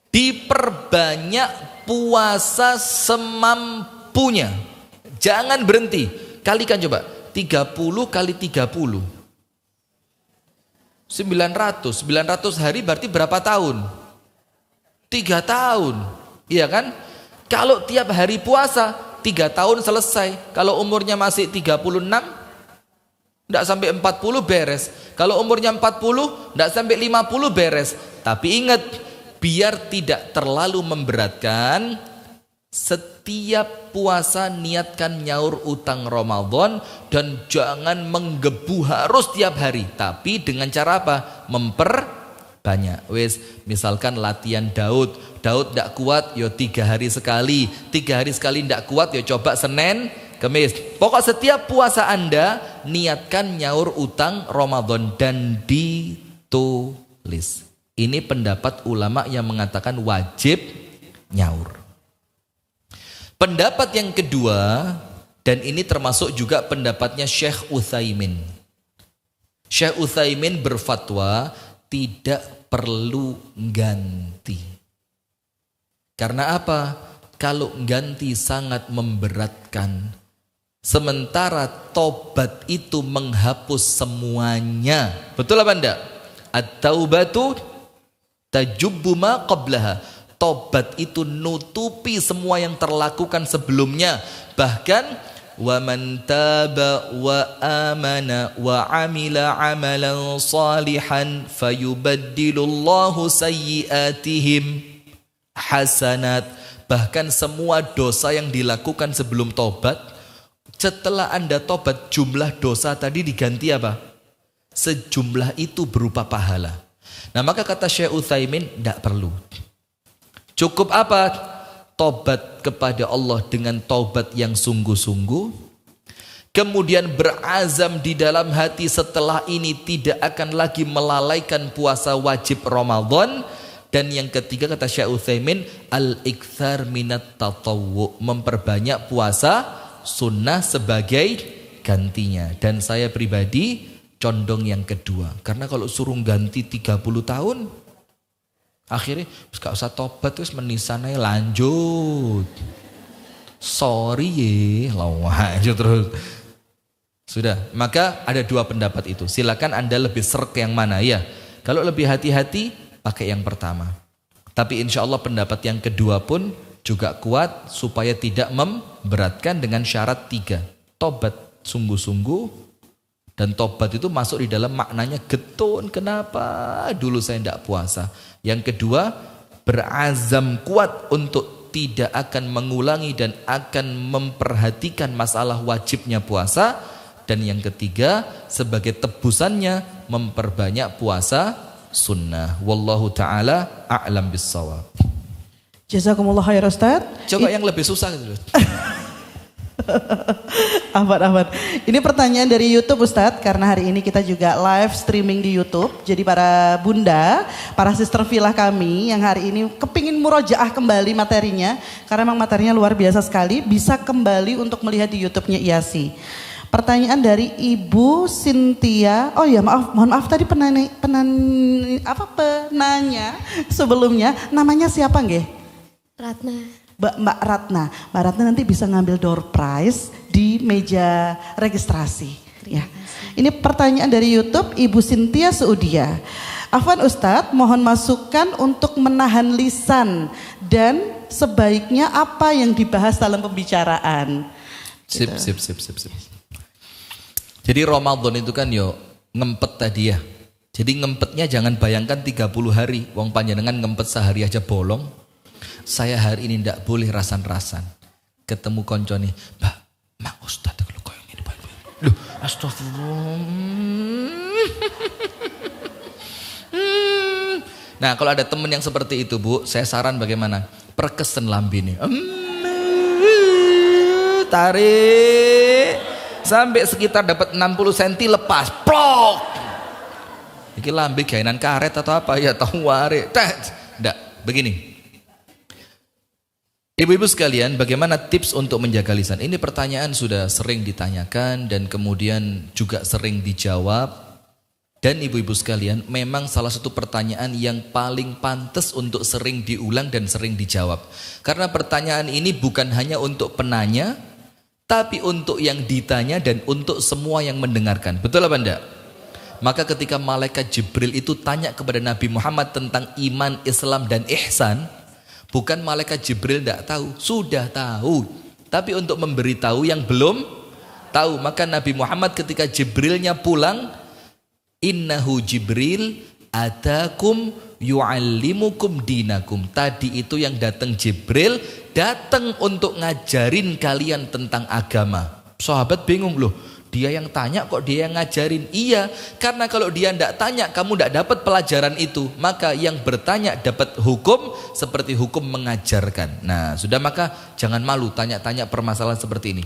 diperbanyak puasa semampunya. Jangan berhenti. Kalikan coba 30 kali 30. 900 hari berarti berapa tahun? 3 tahun. Iya kan? Kalau tiap hari puasa 3 tahun selesai. Kalau umurnya masih 36, tidak sampai 40 beres. Kalau umurnya 40, tidak sampai 50 beres. Tapi ingat, biar tidak terlalu memberatkan, setiap puasa niatkan nyaur utang Ramadan dan jangan menggebu harus tiap hari. Tapi dengan cara apa? Memperbanyak. Wes, misalkan latihan Daud tidak kuat, yo 3 hari sekali. 3 hari sekali tidak kuat, yo coba Senin, Kamis. Pokok setiap puasa Anda niatkan nyaur utang Ramadan dan ditulis. Ini pendapat ulama yang mengatakan wajib nyaur. Pendapat yang kedua, dan ini termasuk juga pendapatnya Syekh Utsaimin. Syekh Utsaimin berfatwa tidak perlu ganti. Karena apa? Kalau ganti sangat memberatkan. Sementara tobat itu menghapus semuanya. Betul apa enggak? At-taubatu tajubbu ma qablaha. Tobat itu nutupi semua yang terlakukan sebelumnya. Bahkan wa man taba wa amana wa amila amalan salihan fayubaddilullahu sayyiatihim hasanat. Bahkan semua dosa yang dilakukan sebelum tobat, setelah Anda tobat, jumlah dosa tadi diganti apa? Sejumlah itu berupa pahala. Nah, maka kata Syekh Utsaimin, tidak perlu. Cukup apa? Tobat kepada Allah dengan tobat yang sungguh-sungguh. Kemudian berazam di dalam hati setelah ini tidak akan lagi melalaikan puasa wajib Ramadan. Dan yang ketiga kata Syekh Utsaimin, al-iktsar minat tatawwu, memperbanyak puasa sunnah sebagai gantinya. Dan saya pribadi condong yang kedua. Karena kalau suruh ganti 30 tahun, akhirnya gak usah tobat, terus menisannya lanjut. Sorry ya, lanjut terus. Sudah, maka ada 2 pendapat itu. Silakan Anda lebih serk yang mana ya. Kalau lebih hati-hati, pakai yang pertama. Tapi insya Allah pendapat yang kedua pun juga kuat supaya tidak memberatkan dengan syarat 3. Tobat sungguh-sungguh, dan tobat itu masuk di dalam maknanya getun. Kenapa dulu saya tidak puasa? Yang kedua, berazam kuat untuk tidak akan mengulangi dan akan memperhatikan masalah wajibnya puasa. Dan yang ketiga, sebagai tebusannya memperbanyak puasa sunnah. Wallahu ta'ala a'lam bissawab. Jazakumullah khair Ustaz. Coba yang lebih susah gitu. Ahmad. Ini pertanyaan dari YouTube Ustaz, karena hari ini kita juga live streaming di YouTube. Jadi para bunda, para sister filah kami yang hari ini kepingin murojaah kembali materinya, karena memang materinya luar biasa sekali, bisa kembali untuk melihat di YouTube-nya IASI. Pertanyaan dari Ibu Cynthia. Oh ya, mohon maaf tadi penanya sebelumnya, namanya siapa nggih? Ratna. Mbak Ratna. Mbak Ratna nanti bisa ngambil door prize di meja registrasi. Ya. Ini pertanyaan dari YouTube Ibu Cynthia Saudia. Afwan Ustadz, mohon masukan untuk menahan lisan dan sebaiknya apa yang dibahas dalam pembicaraan. Sip. Jadi Ramadan itu kan ngempet tadi ya. Jadi ngempetnya jangan bayangkan 30 hari. Wong panjenengan ngempet sehari aja bolong. Saya hari ini ndak boleh rasan-rasan. Ketemu konco nih, Mbak Ustadz kalau koyo ngene Pak. Astagfirullah. Nah, kalau ada teman yang seperti itu, Bu, saya saran bagaimana? Perkesen lambene. Tarik sampai sekitar dapat 60 cm lepas. Plok. Iki lambe gainan karet atau apa ya tahu wae. Enggak, begini. Ibu-ibu sekalian, bagaimana tips untuk menjaga lisan? Ini pertanyaan sudah sering ditanyakan dan kemudian juga sering dijawab. Dan ibu-ibu sekalian, memang salah satu pertanyaan yang paling pantas untuk sering diulang dan sering dijawab. Karena pertanyaan ini bukan hanya untuk penanya, tapi untuk yang ditanya dan untuk semua yang mendengarkan. Betul apa enggak? Maka ketika malaikat Jibril itu tanya kepada Nabi Muhammad tentang iman, Islam dan ihsan, bukan malaikat Jibril tidak tahu, sudah tahu. Tapi untuk memberitahu yang belum tahu, maka Nabi Muhammad ketika Jibrilnya pulang, innahu Jibril atakum yu'allimukum dinakum. Tadi itu yang datang Jibril, datang untuk ngajarin kalian tentang agama. Sahabat bingung, loh, dia yang tanya kok dia yang ngajarin? Iya, karena kalau dia tidak tanya kamu tidak dapat pelajaran itu. Maka yang bertanya dapat hukum seperti hukum mengajarkan. Nah sudah, maka jangan malu tanya-tanya permasalahan seperti ini.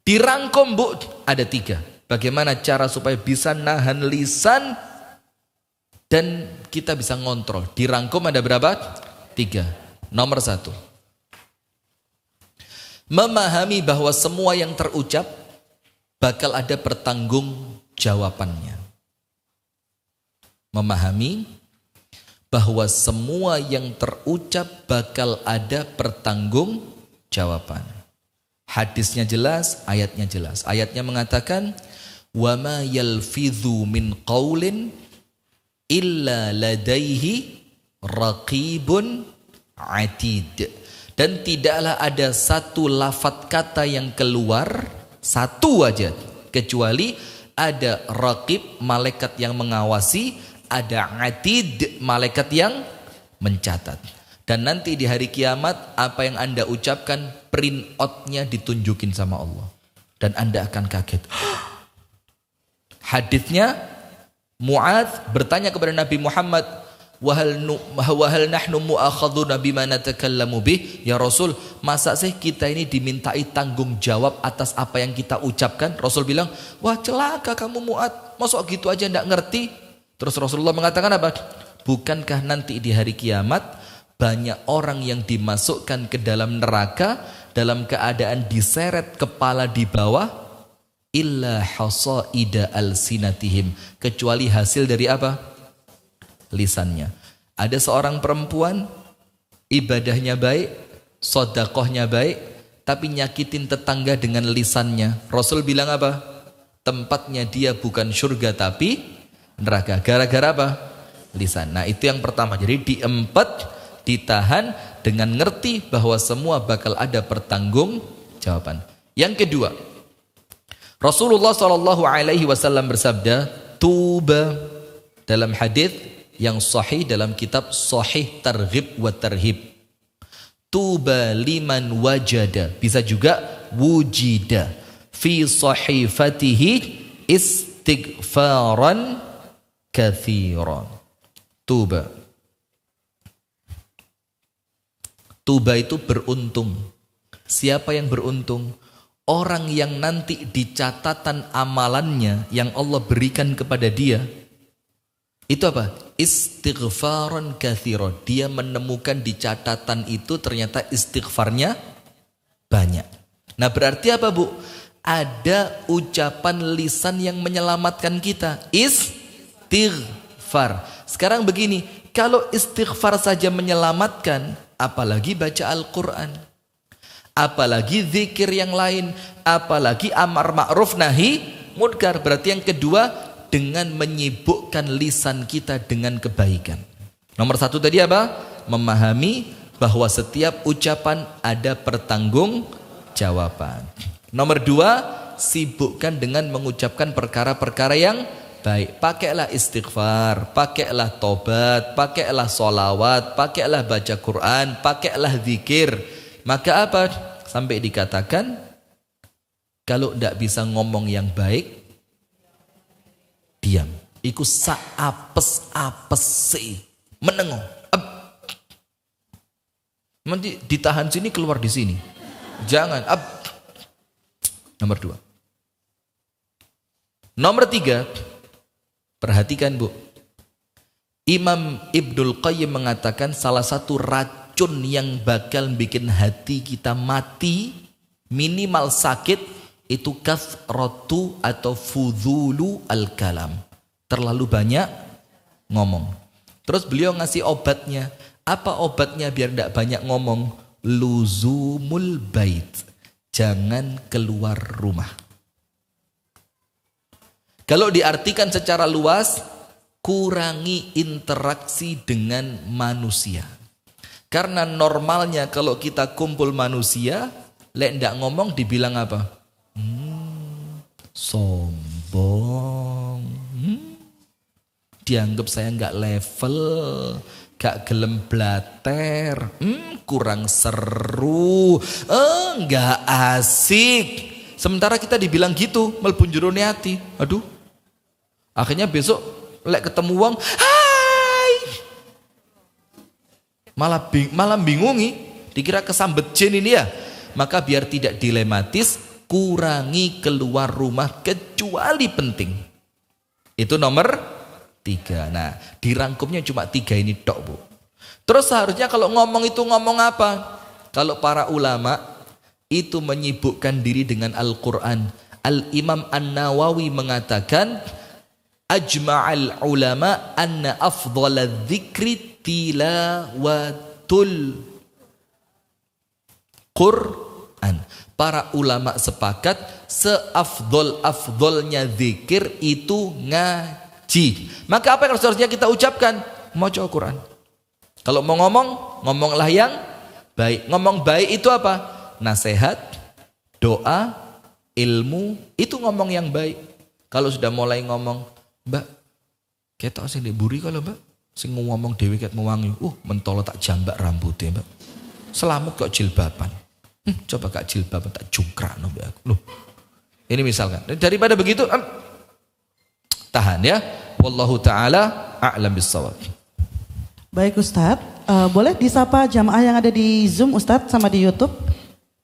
Dirangkum, Bu, ada 3. Bagaimana cara supaya bisa nahan lisan dan kita bisa ngontrol. Dirangkum ada berapa? 3. Nomor 1, memahami bahwa semua yang terucap bakal ada pertanggung jawabannya. Memahami bahwa semua yang terucap bakal ada pertanggung jawaban. Hadisnya jelas, ayatnya jelas. Ayatnya mengatakan, wa ma yalfidhu min qaulin illa ladaihi raqibun atid. Dan tidaklah ada satu lafaz kata yang keluar, satu aja, kecuali ada raqib, malaikat yang mengawasi, ada atid, malaikat yang mencatat. Dan nanti di hari kiamat apa yang Anda ucapkan, print out-nya ditunjukin sama Allah. Dan Anda akan kaget. Hadisnya, Mu'adz bertanya kepada Nabi Muhammad, wahal nahnu mu'akhaduna bima natakallamu bih, ya Rasul, masa sih kita ini dimintai tanggung jawab atas apa yang kita ucapkan? Rasul bilang, wah celaka kamu Mu'adz, masuk gitu aja enggak ngerti? Terus Rasulullah mengatakan apa? Bukankah nanti di hari kiamat banyak orang yang dimasukkan ke dalam neraka dalam keadaan diseret kepala di bawah, illa hasaida alsinatihim, kecuali hasil dari apa? Lisannya. Ada seorang perempuan ibadahnya baik, sodakohnya baik, tapi nyakitin tetangga dengan lisannya. Rasul bilang apa? Tempatnya dia bukan surga tapi neraka. Gara-gara apa? Lisan. Nah itu yang pertama. Jadi diempet, ditahan dengan ngerti bahwa semua bakal ada pertanggung jawaban. Yang kedua, Rasulullah SAW bersabda, tuba, dalam hadis yang sahih dalam kitab Sahih Targhib wa Tarhib, tuba liman wajada, bisa juga wujida, fi sahifatihi istighfaran kathiran. Tuba, tuba itu beruntung. Siapa yang beruntung? Orang yang nanti di catatan amalannya yang Allah berikan kepada dia, itu apa? Istighfaran katsiran. Dia menemukan di catatan itu ternyata istighfarnya banyak. Nah berarti apa, Bu? Ada ucapan lisan yang menyelamatkan kita. Istighfar. Sekarang begini, kalau istighfar saja menyelamatkan, apalagi baca Al-Quran, apalagi zikir yang lain, apalagi amar ma'ruf nahi munkar. Berarti yang kedua, dengan menyibukkan lisan kita dengan kebaikan. Nomor 1 tadi apa? Memahami bahwa setiap ucapan ada pertanggung jawaban. Nomor 2, sibukkan dengan mengucapkan perkara-perkara yang baik. Pakailah istighfar, pakailah tobat, pakailah solawat, pakailah baca Quran, pakailah zikir. Maka apa? Sampai dikatakan, kalau tidak bisa ngomong yang baik, iku saapes-apes menengo. Nanti ditahan sini keluar di sini. Jangan. Nomor 2. Nomor 3. Perhatikan Bu. Imam Ibnul Qayyim mengatakan salah satu racun yang bakal bikin hati kita mati, minimal sakit, itu kathratu atau fudhulu al-kalam. Terlalu banyak ngomong. Terus beliau ngasih obatnya. Apa obatnya biar tidak banyak ngomong? Luzumul bait. Jangan keluar rumah. Kalau diartikan secara luas, kurangi interaksi dengan manusia. Karena normalnya kalau kita kumpul manusia, lek ndak ngomong dibilang apa? Sombong. Dianggap saya nggak level, gak gelem blater, kurang seru, nggak asik. Sementara kita dibilang gitu, melbun jerone hati. Aduh, akhirnya besok lek ketemu wong, hai, malah bingungi, dikira kesambet jin ini ya. Maka biar tidak dilematis, kurangi keluar rumah kecuali penting. Itu nomor 3. Nah, dirangkumnya cuma 3 ini tok, Bu. Terus seharusnya kalau ngomong itu ngomong apa? Kalau para ulama itu menyibukkan diri dengan Al-Quran. Al-Imam An-Nawawi mengatakan, ajma'al ulama anna afdhala dzikri tilawatul Quran. Para ulama sepakat seafdol-afdolnya zikir itu ngaji. Maka apa yang seharusnya kita ucapkan? Maca Al-Quran. Kalau mau ngomong, ngomonglah yang baik. Ngomong baik itu apa? Nasihat, doa, ilmu, itu ngomong yang baik. Kalau sudah mulai ngomong, Mbak, ketok sing diburi kalau Mbak, sing ngomong dewe ket mewangi, mentolo tak jambak rambutnya Mbak. Selamat kok jilbaban. Coba kak jilbaban tak jungkrak Mbak aku. Loh. Ini misalkan. Daripada begitu, tahan ya. Wallahu ta'ala a'lam bissawab. Baik Ustadz, boleh disapa jamaah yang ada di Zoom Ustadz sama di YouTube?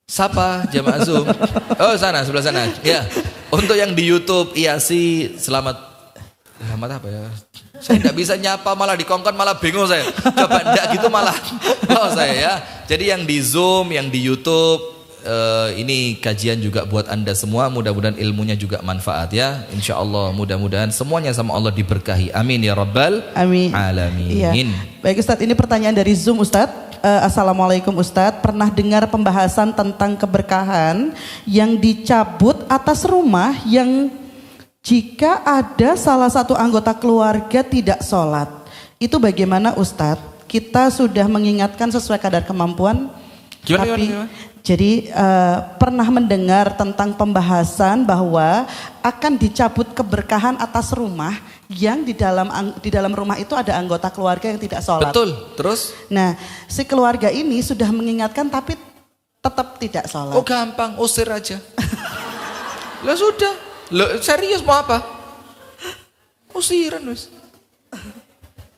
Sapa jamaah Zoom. Oh sana, sebelah sana. Ya. Untuk yang di YouTube, selamat apa ya? Saya tidak bisa nyapa, malah dikongkon, malah bingung saya. Coba enggak gitu malah saya ya. Jadi yang di Zoom, yang di YouTube, ini kajian juga buat Anda semua. Mudah-mudahan ilmunya juga manfaat ya. Insya Allah mudah-mudahan semuanya sama Allah diberkahi. Amin ya Rabbal alamin. Iya. Baik Ustadz, ini pertanyaan dari Zoom Ustadz. Assalamualaikum Ustadz, pernah dengar pembahasan tentang keberkahan yang dicabut atas rumah yang jika ada salah satu anggota keluarga tidak sholat. Itu bagaimana Ustadz? Kita sudah mengingatkan sesuai kadar kemampuan. Gimana? Jadi pernah mendengar tentang pembahasan bahwa akan dicabut keberkahan atas rumah yang di dalam rumah itu ada anggota keluarga yang tidak sholat. Betul, terus? Nah, si keluarga ini sudah mengingatkan tapi tetap tidak sholat. Oh gampang, usir aja. Lah sudah, serius mau apa? Usiran wis.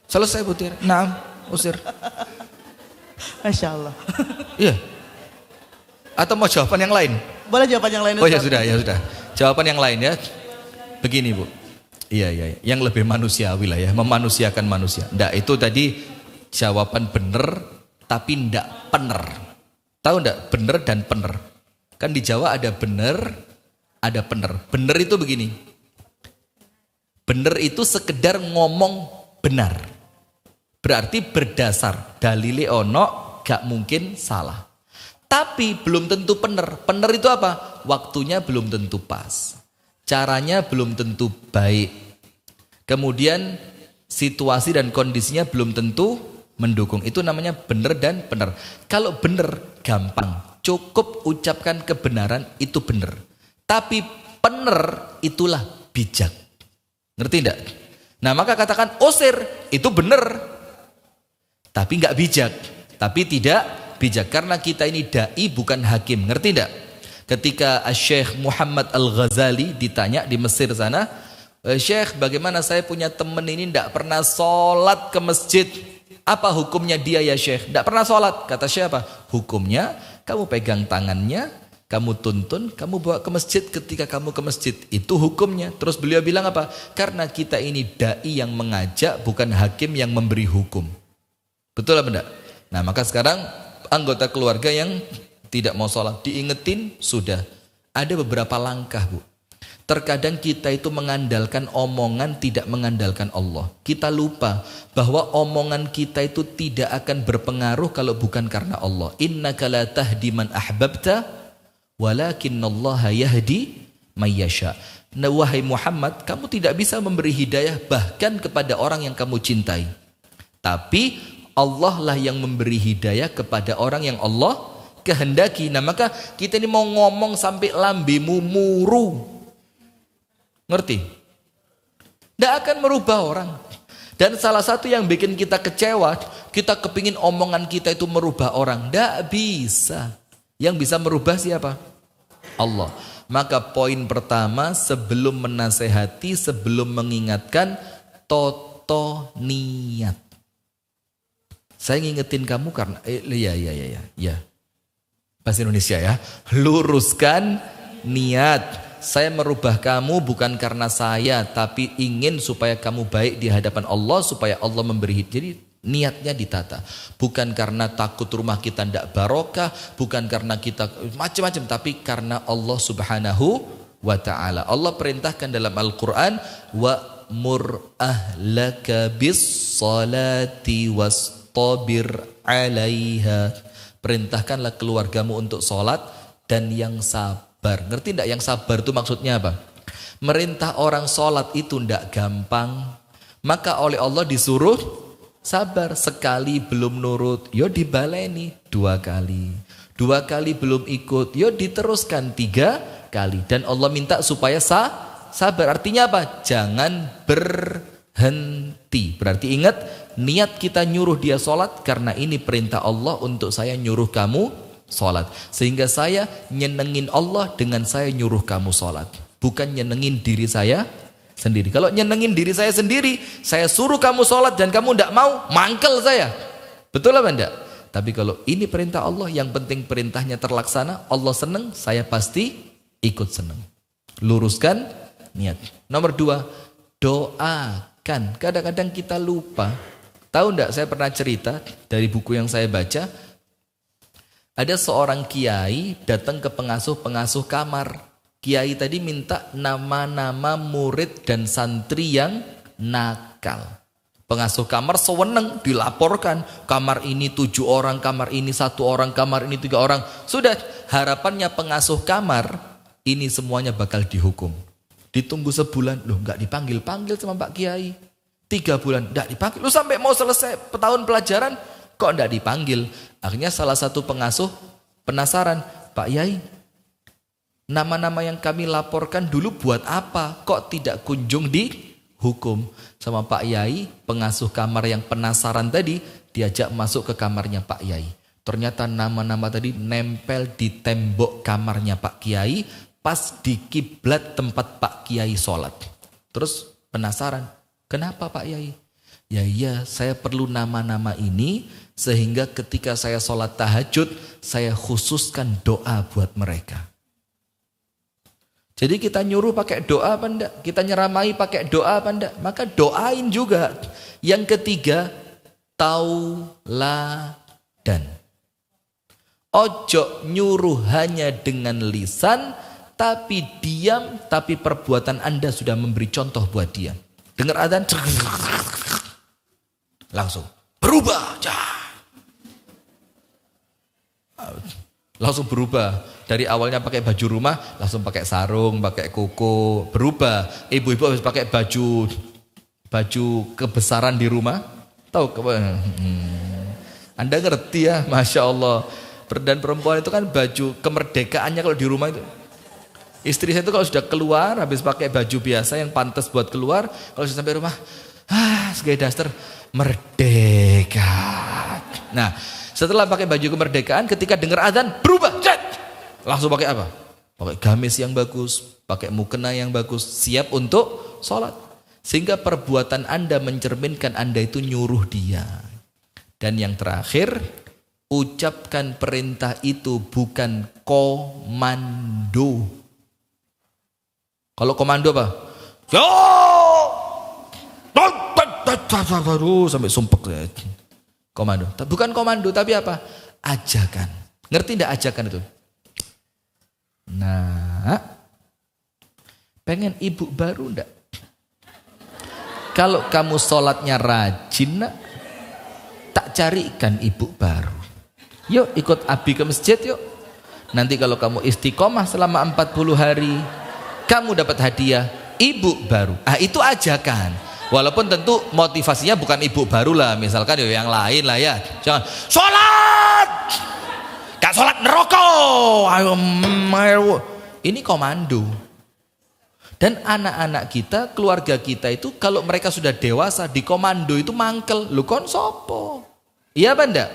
Selesai butir. Nah, usir. Masya Allah. Iya. Atau mau jawaban yang lain? Boleh jawaban yang lain. Oh ya sudah. Jawaban yang lain ya. Begini Bu. Iya. Yang lebih manusiawi lah ya, memanusiakan manusia. Ndak, itu tadi jawaban bener tapi ndak pener. Tahu ndak? Bener dan pener. Kan di Jawa ada bener, ada pener. Bener itu begini. Bener itu sekedar ngomong benar. Berarti berdasar. Dalile ono, gak mungkin salah. Tapi belum tentu benar. Benar itu apa? Waktunya belum tentu pas. Caranya belum tentu baik. Kemudian situasi dan kondisinya belum tentu mendukung. Itu namanya benar dan benar. Kalau benar gampang. Cukup ucapkan kebenaran itu benar. Tapi benar itulah bijak. Ngerti enggak? Nah maka katakan usir itu benar. Tapi enggak bijak. Tapi tidak bijak, karena kita ini dai bukan hakim. Ngerti enggak? Ketika Syekh Muhammad Al-Ghazali ditanya di Mesir sana, Syekh, bagaimana saya punya teman ini tidak pernah sholat ke masjid. Apa hukumnya dia ya Syekh? Tidak pernah sholat. Kata siapa? Hukumnya kamu pegang tangannya, kamu tuntun, kamu bawa ke masjid ketika kamu ke masjid. Itu hukumnya. Terus beliau bilang apa? Karena kita ini da'i yang mengajak, bukan hakim yang memberi hukum. Betul apa enggak? Nah maka sekarang anggota keluarga yang tidak mau sholat, diingetin sudah. Ada beberapa langkah Bu. Terkadang kita itu mengandalkan omongan, tidak mengandalkan Allah. Kita lupa bahwa omongan kita itu tidak akan berpengaruh kalau bukan karena Allah. Innaka la tahdi man ahbabta walakinnallaha yahdi may yasha. Nah, wahai Muhammad, kamu tidak bisa memberi hidayah bahkan kepada orang yang kamu cintai. Tapi Allah lah yang memberi hidayah kepada orang yang Allah kehendaki. Nah maka kita ini mau ngomong sampai lambemu muru, ngerti? Tidak akan merubah orang. Dan salah satu yang bikin kita kecewa, kita kepingin omongan kita itu merubah orang. Tidak bisa. Yang bisa merubah siapa? Allah. Maka poin pertama, sebelum menasehati, sebelum mengingatkan, toto niat. Saya ngingetin kamu karena ya. Bahasa Indonesia ya. Luruskan niat. Saya merubah kamu bukan karena saya, tapi ingin supaya kamu baik di hadapan Allah, supaya Allah memberi hidayah. Jadi niatnya ditata. Bukan karena takut rumah kita tidak barokah, bukan karena kita macam-macam, tapi karena Allah Subhanahu wa ta'ala. Allah perintahkan dalam Al-Quran, wa'mur ahlaka bis salati wastabir alaiha. Perintahkanlah keluargamu untuk sholat dan yang sabar. Ngerti enggak yang sabar itu maksudnya apa? Merintah orang sholat itu enggak gampang. Maka oleh Allah disuruh sabar. Sekali belum nurut, yo dibaleni 2 kali. 2 kali belum ikut, yo diteruskan 3 kali. Dan Allah minta supaya sabar. Artinya apa? Jangan berhenti. Berarti ingat, niat kita nyuruh dia sholat karena ini perintah Allah untuk saya nyuruh kamu sholat. Sehingga saya nyenengin Allah dengan saya nyuruh kamu sholat. Bukan nyenengin diri saya sendiri. Kalau nyenengin diri saya sendiri, saya suruh kamu sholat dan kamu tidak mau, mangkel saya. Betul apa enggak? Tapi kalau ini perintah Allah, yang penting perintahnya terlaksana, Allah senang, saya pasti ikut senang. Luruskan niat. Nomor 2, doakan. Kadang-kadang kita lupa. Tahu enggak, saya pernah cerita dari buku yang saya baca. Ada seorang kiai datang ke pengasuh kamar. Kiai tadi minta nama-nama murid dan santri yang nakal. Pengasuh kamar sewenang dilaporkan. Kamar ini 7 orang, kamar ini 1 orang, kamar ini 3 orang. Sudah, harapannya pengasuh kamar ini semuanya bakal dihukum. Ditunggu sebulan, loh nggak dipanggil-panggil sama Pak Kiai. 3 bulan, nggak dipanggil. Loh sampai mau selesai tahun pelajaran, kok nggak dipanggil? Akhirnya salah satu pengasuh penasaran, Pak Yai, nama-nama yang kami laporkan dulu buat apa? Kok tidak kunjung dihukum? Sama Pak Yai, pengasuh kamar yang penasaran tadi, diajak masuk ke kamarnya Pak Yai. Ternyata nama-nama tadi nempel di tembok kamarnya Pak Kiai, pas di kiblat tempat Pak Kiai sholat. Terus penasaran, kenapa Pak Yai? Ya iya, saya perlu nama-nama ini sehingga ketika saya sholat tahajud, saya khususkan doa buat mereka. Jadi kita nyuruh pakai doa apa enggak? Kita nyeramai pakai doa apa enggak? Maka doain juga. Yang ketiga, tauladan. Ojo nyuruh hanya dengan lisan, tapi diam, tapi perbuatan Anda sudah memberi contoh buat dia. Dengar adzan, langsung berubah. Langsung berubah. Dari awalnya pakai baju rumah, langsung pakai sarung, pakai koko, berubah. Ibu-ibu harus pakai baju kebesaran di rumah. Tahu Anda ngerti ya, Masya Allah. Dan perempuan itu kan baju kemerdekaannya kalau di rumah itu. Istri saya itu kalau sudah keluar, habis pakai baju biasa yang pantas buat keluar, kalau sudah sampai rumah, sebagai daster, merdeka. Nah, setelah pakai baju kemerdekaan, ketika dengar azan, berubah. Langsung pakai apa? pakai gamis yang bagus, pakai mukena yang bagus, siap untuk sholat. Sehingga perbuatan Anda mencerminkan Anda itu nyuruh dia. Dan yang terakhir, ucapkan perintah itu bukan komando. Kalau komando apa? Yo! Sampai sumpek. Komando. Bukan komando, tapi apa? Ajakan. Ngerti enggak ajakan itu? Nah, pengen ibu baru enggak? Kalau kamu sholatnya rajin, nak, tak carikan ibu baru. Yuk ikut Abi ke masjid yuk. Nanti kalau kamu istiqomah selama 40 hari, kamu dapat hadiah ibu baru. Ah, itu ajakan. Walaupun tentu motivasinya bukan ibu baru lah. Misalkan yang lain lah ya. Jangan sholat, gak sholat nerokok. Ini komando. Dan anak-anak kita, keluarga kita itu kalau mereka sudah dewasa di komando itu mangkel. Lu kon sopo? Iya apa enggak?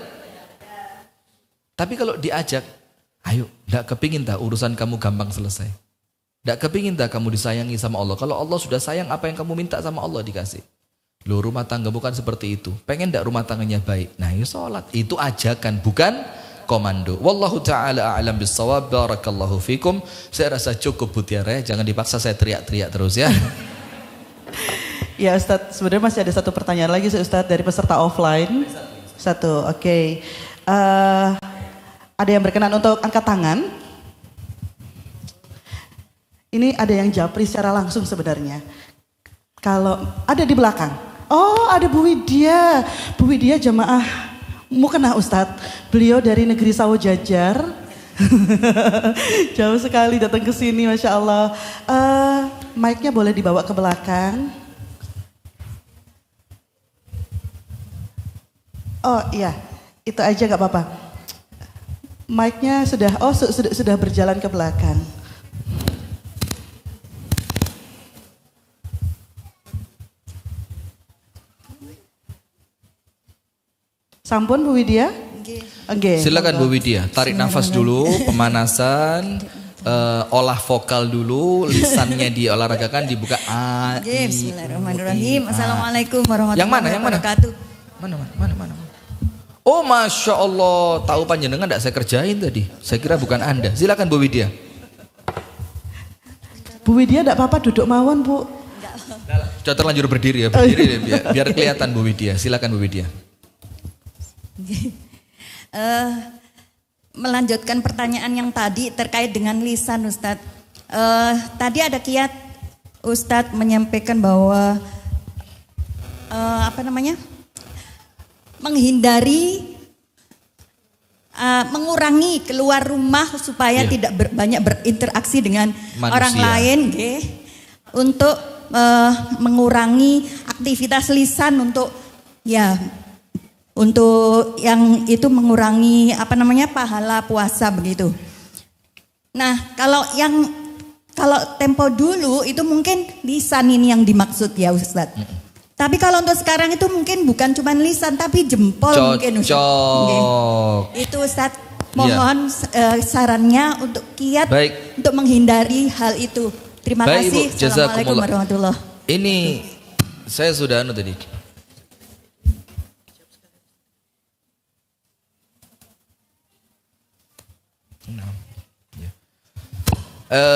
Tapi kalau diajak, ayo, enggak kepingin tak urusan kamu gampang selesai. Enggak kepingin tak kamu disayangi sama Allah. Kalau Allah sudah sayang, apa yang kamu minta sama Allah dikasih. Lu rumah tangga bukan seperti itu. Pengen enggak rumah tangganya baik? Nah, ya sholat. Itu ajakan, bukan komando. Wallahu ta'ala a'lam bissawab. Barakallahu fikum. Saya rasa cukup Bu Tiara, jangan dipaksa saya teriak-teriak terus ya. Ya Ustadz, sebenarnya masih ada satu pertanyaan lagi Ustadz dari peserta offline. Satu, oke. Ada yang berkenan untuk angkat tangan? Ini ada yang japri secara langsung sebenarnya. Kalau ada di belakang. Oh, ada Bu Widya. Bu Widya jamaah mukena Ustadz, beliau dari negeri Sawo Jajar. Jauh sekali datang ke sini, Masya Allah. Mic-nya boleh dibawa ke belakang. Oh iya, itu aja gak apa-apa. Mic-nya sudah berjalan ke belakang. Sampun Bu Widya? Okay. Silakan Bu Widya, tarik nafas dulu, pemanasan, olah vokal dulu, lisannya diolahragakan, dibuka. Bismillahirrahmanirrahim. Assalamualaikum warahmatullahi wabarakatuh. Mana? Oh, Masya Allah, tahu panjenengan enggak saya kerjain tadi. Saya kira bukan Anda. Silakan Bu Widya. Bu Widya enggak apa-apa duduk mawon Bu. Sudah terlanjur berdiri ya, berdiri biar kelihatan Bu Widya. Silakan Bu Widya. Melanjutkan pertanyaan yang tadi terkait dengan lisan Ustadz. Tadi ada kiat Ustadz menyampaikan bahwa menghindari mengurangi keluar rumah supaya tidak banyak berinteraksi dengan manusia. Orang lain, untuk mengurangi aktivitas lisan untuk yang itu mengurangi pahala puasa begitu. Nah, kalau tempo dulu itu mungkin lisan ini yang dimaksud ya Ustadz. Tapi kalau untuk sekarang itu mungkin bukan cuma lisan tapi jempol mungkin Ustadz. Itu Ustadz, mohon sarannya untuk kiat untuk menghindari hal itu. Terima kasih. Assalamualaikum warahmatullahi wabarakatuh. Ini saya sudah tadi.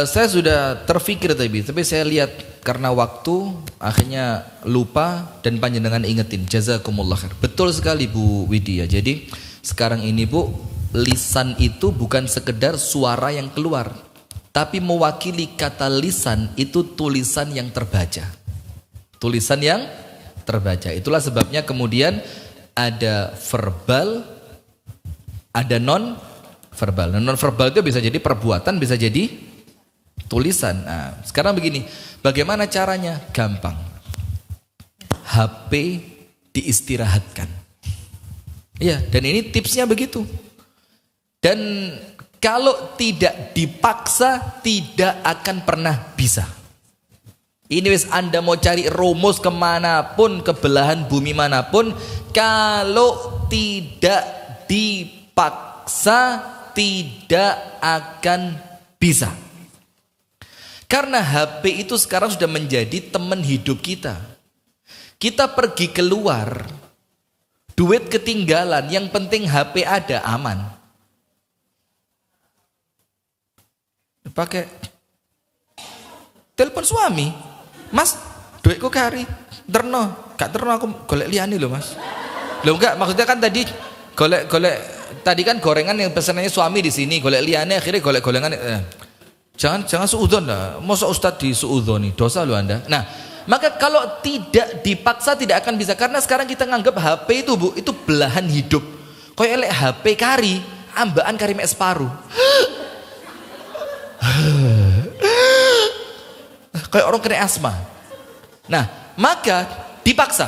Saya sudah terfikir tapi saya lihat karena waktu akhirnya lupa dan panjenengan ingetin. Jazakumullah khair. Betul sekali Bu Widya. Jadi sekarang ini Bu, lisan itu bukan sekedar suara yang keluar, tapi mewakili kata lisan itu tulisan yang terbaca. Tulisan yang terbaca. Itulah sebabnya kemudian ada verbal, ada non verbal. Non verbal itu bisa jadi perbuatan, bisa jadi tulisan. Nah, sekarang begini, bagaimana caranya? Gampang. HP diistirahatkan. Iya, dan ini tipsnya begitu. Dan kalau tidak dipaksa, tidak akan pernah bisa. Ini wis Anda mau cari rumus kemanapun, ke belahan bumi manapun, kalau tidak dipaksa, tidak akan bisa. Karena HP itu sekarang sudah menjadi teman hidup kita. Kita pergi keluar, duit ketinggalan, yang penting HP ada, aman. Pakai telepon suami, Mas, duitku kari, terno, gak terno aku golek liani loh Mas. Loh enggak, maksudnya kan tadi golek tadi kan gorengan yang pesanannya suami di sini, golek liani akhirnya golek gorengan. Jangan suudzon lah, masa Ustadz di suudzoni, dosa loh Anda. Nah, maka kalau tidak dipaksa tidak akan bisa, karena sekarang kita nganggap HP itu Bu, itu belahan hidup. Kayak elek HP kari, ambaan kari mek separuh. Kayak orang kena asma. Nah, maka dipaksa.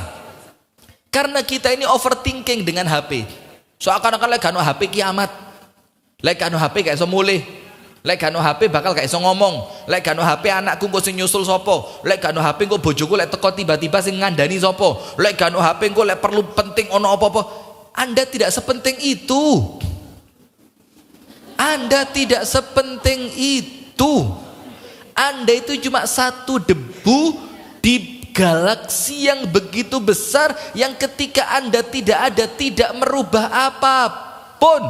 Karena kita ini overthinking dengan HP. Seakan-akan lek gak ono HP kiamat. Lek gak ono HP gak iso mulih. Lek gak ono HP bakal gak iso ngomong. Lek gak ono HP anakku kok sing nyusul sapa. Lek gak ono HP kok bojoku lek teko tiba-tiba sing ngandani sapa. Lek gak ono HP kok lek perlu penting ono apa-apa. Anda tidak sepenting itu. Anda tidak sepenting itu. Anda itu cuma satu debu di galaksi yang begitu besar, yang ketika Anda tidak ada tidak merubah apapun.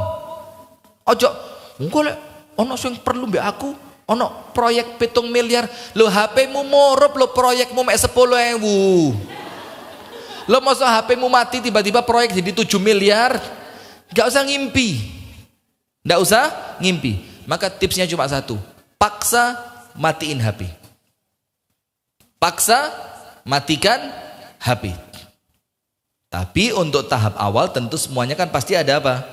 Ojo, engko lek ono sing perlu mbek aku, ono proyek 7 miliar, lo HP-mu morup, lo proyekmu mek 10.000. Lo masa HP-mu mati tiba-tiba proyek jadi 7 miliar, gak usah ngimpi. Gak usah ngimpi. Maka tipsnya cuma satu, paksa matiin HP. Paksa matikan HP. Tapi untuk tahap awal tentu semuanya kan pasti ada apa?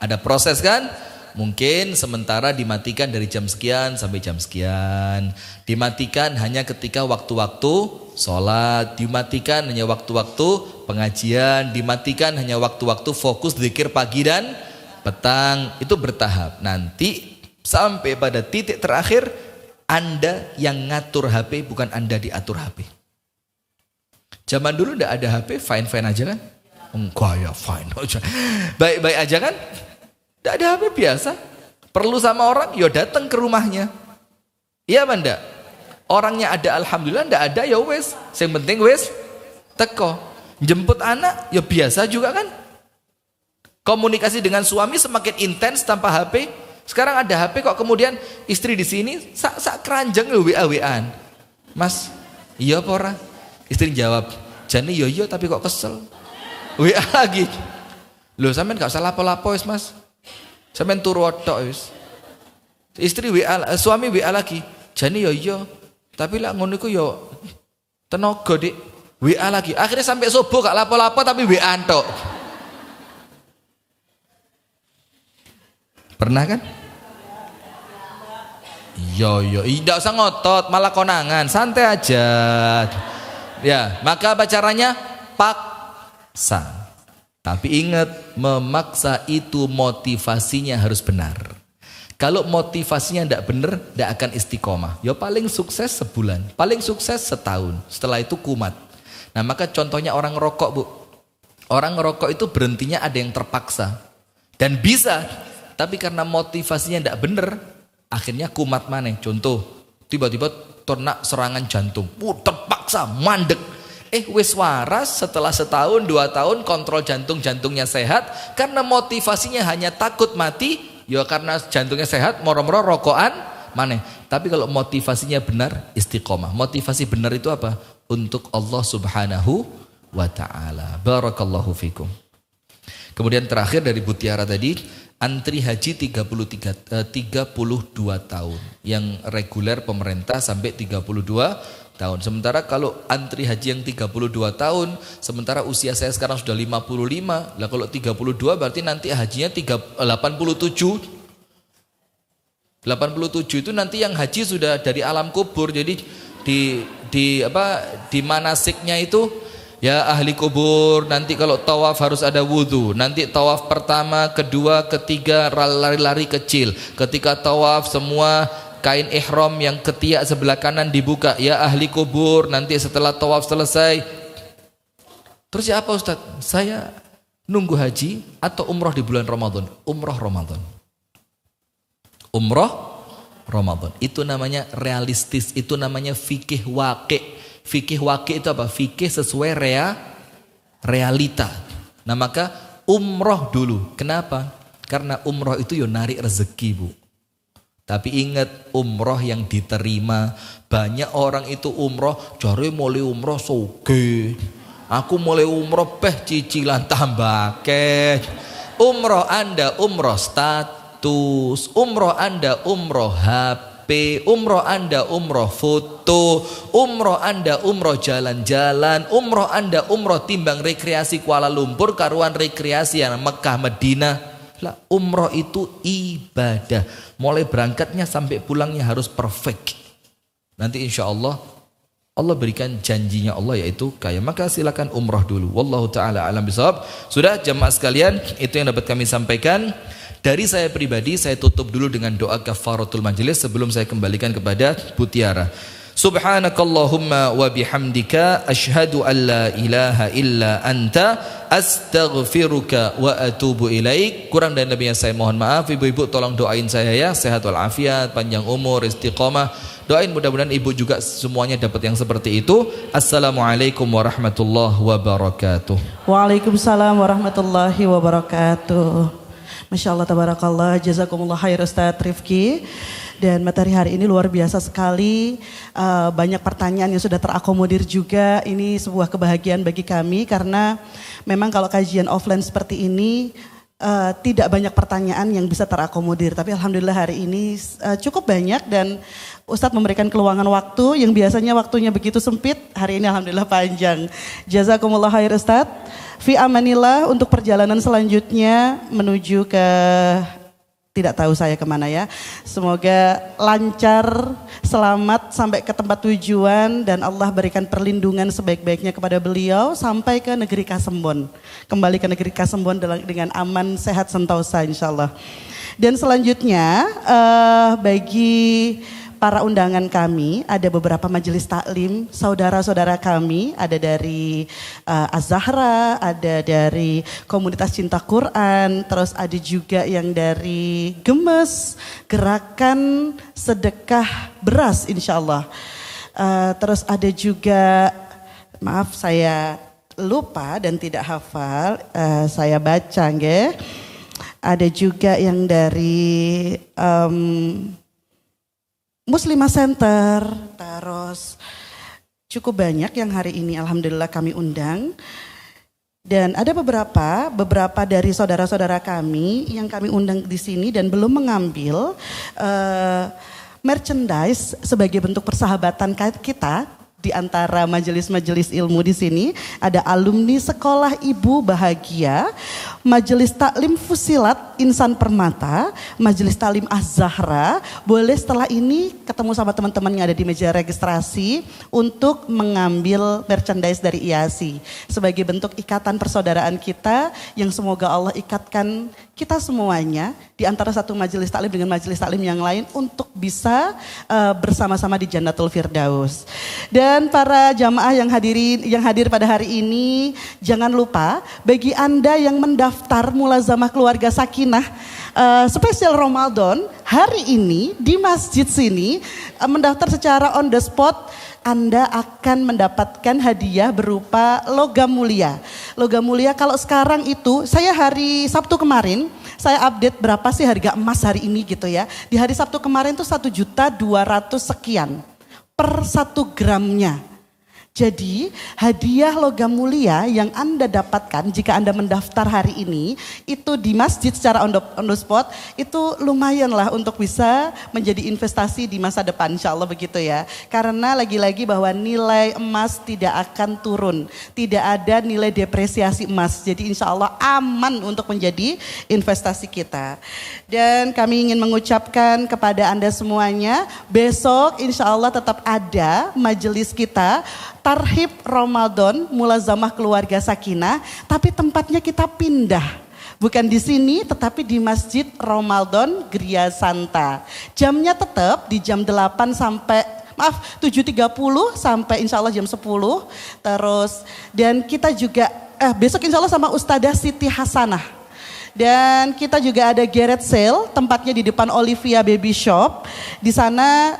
Ada proses kan? Mungkin sementara dimatikan dari jam sekian sampai jam sekian. Dimatikan hanya ketika waktu-waktu sholat. Dimatikan hanya waktu-waktu pengajian. Dimatikan hanya waktu-waktu fokus zikir pagi dan petang. Itu bertahap. Nanti sampai pada titik terakhir Anda yang ngatur HP, bukan Anda diatur HP. Zaman dulu udah ada HP, fine-fine aja kan? Enggak ya, fine aja. Baik-baik aja kan? Tidak ada HP biasa. Perlu sama orang, ya datang ke rumahnya. Iya Banda? Orangnya ada, alhamdulillah. Tidak ada, ya wes. Yang penting wes teko. Jemput anak, ya biasa juga kan? Komunikasi dengan suami semakin intens tanpa HP. Sekarang ada HP kok kemudian istri di sini sak keranjang WA-WAan. Mas, iya apa ora? Istri jawab, jane yo yo tapi kok kesel. WA lagi. Loh sampean gak usah lapo-lapo wis Mas. Sampean turu tok wis. Istri WA, suami WA lagi. Jane yo yo tapi lak ngono iku yo tenaga Dik. WA lagi. Akhirnya sampai subuh gak lapo-lapo tapi WA tok. Pernah kan? Yo, tidak usah ngotot, malah konangan, santai aja. Ya, maka apa caranya? Paksa. Tapi ingat, memaksa itu motivasinya harus benar. Kalau motivasinya tidak benar, tidak akan istiqomah. Ya paling sukses sebulan, paling sukses setahun. Setelah itu kumat. Nah maka contohnya orang ngerokok Bu. Orang ngerokok itu berhentinya ada yang terpaksa. Dan bisa. Tapi karena motivasinya tidak benar, akhirnya kumat maneh. Contoh, tiba-tiba ternak serangan jantung. Terpaksa, mandek. Wis waras setelah setahun, 2 tahun kontrol jantungnya sehat. Karena motivasinya hanya takut mati, ya karena jantungnya sehat, moro-moro rokokan maneh. Tapi kalau motivasinya benar, istiqomah. Motivasi benar itu apa? Untuk Allah Subhanahu wa ta'ala. Barakallahu fikum. Kemudian terakhir dari Bu Tiara tadi, antri haji 32 tahun. Yang reguler pemerintah sampai 32 tahun. Sementara kalau antri haji yang 32 tahun, sementara usia saya sekarang sudah 55. Lah kalau 32 berarti nanti hajinya 87. 87 itu nanti yang haji sudah dari alam kubur. Jadi di manasiknya itu, ya ahli kubur, nanti kalau tawaf harus ada wudhu. Nanti tawaf pertama, kedua, ketiga lari-lari kecil. Ketika tawaf semua kain ihram yang ketiak sebelah kanan dibuka. Ya ahli kubur, nanti setelah tawaf selesai. Terus ya apa Ustaz? Saya nunggu haji atau umroh di bulan Ramadan? Umroh Ramadan. Umroh Ramadan. Itu namanya realistis, itu namanya fikih waqi'. Fikih waqi' itu apa? Fikih sesuai realita. Nah maka umroh dulu. Kenapa? Karena umroh itu yo narik rezeki, Bu. Tapi ingat, umroh yang diterima. Banyak orang itu umroh, jare mulai umroh soge. Aku mulai umroh cicilan tambah ke. Umroh Anda umroh status, umroh Anda umroh HP, umroh Anda umroh foto, umroh Anda umroh jalan-jalan, umroh Anda umroh timbang rekreasi Kuala Lumpur karuan rekreasi yang Mekah Medina. Lah, umroh itu ibadah. Mulai berangkatnya sampai pulangnya harus perfect. Nanti insya Allah berikan janjinya Allah yaitu kaya. Maka silakan umroh dulu. Wallahu ta'ala alam bisawab. Sudah jemaah sekalian, itu yang dapat kami sampaikan. Dari saya pribadi, saya tutup dulu dengan doa kafaratul majelis sebelum saya kembalikan kepada Bu Tiara. Subhanakallahumma wa bihamdika asyhadu an la ilaha illa anta astaghfiruka wa atubu ilaik. Kurang dan lebihnya saya mohon maaf. Ibu-ibu tolong doain saya ya, sehat walafiat, panjang umur, istiqomah. Doain mudah-mudahan ibu juga semuanya dapat yang seperti itu. Assalamualaikum warahmatullahi wabarakatuh. Waalaikumsalam warahmatullahi wabarakatuh. Masya Allah, tabarakallah, jazakumullah khair Ustadz Rifki. Dan materi hari ini luar biasa sekali, banyak pertanyaan yang sudah terakomodir juga. Ini sebuah kebahagiaan bagi kami karena memang kalau kajian offline seperti ini tidak banyak pertanyaan yang bisa terakomodir. Tapi alhamdulillah hari ini cukup banyak dan Ustadz memberikan keluangan waktu yang biasanya waktunya begitu sempit, hari ini alhamdulillah panjang. Jazakumullah khair Ustadz. Fi amanillah untuk perjalanan selanjutnya menuju ke tidak tahu saya kemana ya. Semoga lancar, selamat sampai ke tempat tujuan dan Allah berikan perlindungan sebaik-baiknya kepada beliau sampai ke negeri Kasembon. Kembali ke negeri Kasembon dengan aman, sehat, sentosa insya Allah. Dan selanjutnya bagi para undangan kami, ada beberapa majelis taklim, saudara-saudara kami, ada dari Az-Zahra, ada dari komunitas cinta Quran, terus ada juga yang dari Gemes, gerakan sedekah beras insya Allah. Terus ada juga, maaf saya lupa dan tidak hafal, saya baca nggih. Ada juga yang dari Muslimah Center, terus cukup banyak yang hari ini alhamdulillah kami undang. Dan ada beberapa dari saudara-saudara kami yang kami undang di sini dan belum mengambil merchandise sebagai bentuk persahabatan kita di antara majelis-majelis ilmu di sini. Ada alumni Sekolah Ibu Bahagia, Majelis Taklim Fusilat Insan Permata, Majelis Taklim Az-Zahra. Boleh setelah ini ketemu sama teman-teman yang ada di meja registrasi untuk mengambil merchandise dari IASI sebagai bentuk ikatan persaudaraan kita yang semoga Allah ikatkan kita semuanya di antara satu majelis taklim dengan majelis taklim yang lain untuk bisa bersama-sama di Jannatul Firdaus. Dan para jamaah yang hadir pada hari ini, jangan lupa bagi Anda yang mendaftar mulazamah keluarga Sakinah spesial Ramadan hari ini di masjid sini, mendaftar secara on the spot, Anda akan mendapatkan hadiah berupa logam mulia. Logam mulia kalau sekarang itu, saya hari Sabtu kemarin, saya update berapa sih harga emas hari ini gitu ya. Di hari Sabtu kemarin tuh 1.200.000 sekian per 1 gramnya. Jadi hadiah logam mulia yang Anda dapatkan jika Anda mendaftar hari ini itu di masjid secara on the spot itu lumayan lah untuk bisa menjadi investasi di masa depan insya Allah begitu ya. Karena lagi-lagi bahwa nilai emas tidak akan turun, tidak ada nilai depresiasi emas. Jadi insya Allah aman untuk menjadi investasi kita. Dan kami ingin mengucapkan kepada Anda semuanya, besok insya Allah tetap ada majelis kita Tarhib Ramadan Mulazamah Keluarga Sakinah, tapi tempatnya kita pindah. Bukan di sini tetapi di Masjid Ramadan Gria Santa. Jamnya tetap di jam 8 sampai 7.30 sampai insya Allah jam 10. Terus dan kita juga besok insya Allah sama Ustadzah Siti Hasanah. Dan kita juga ada garage sale, tempatnya di depan Olivia Baby Shop. Di sana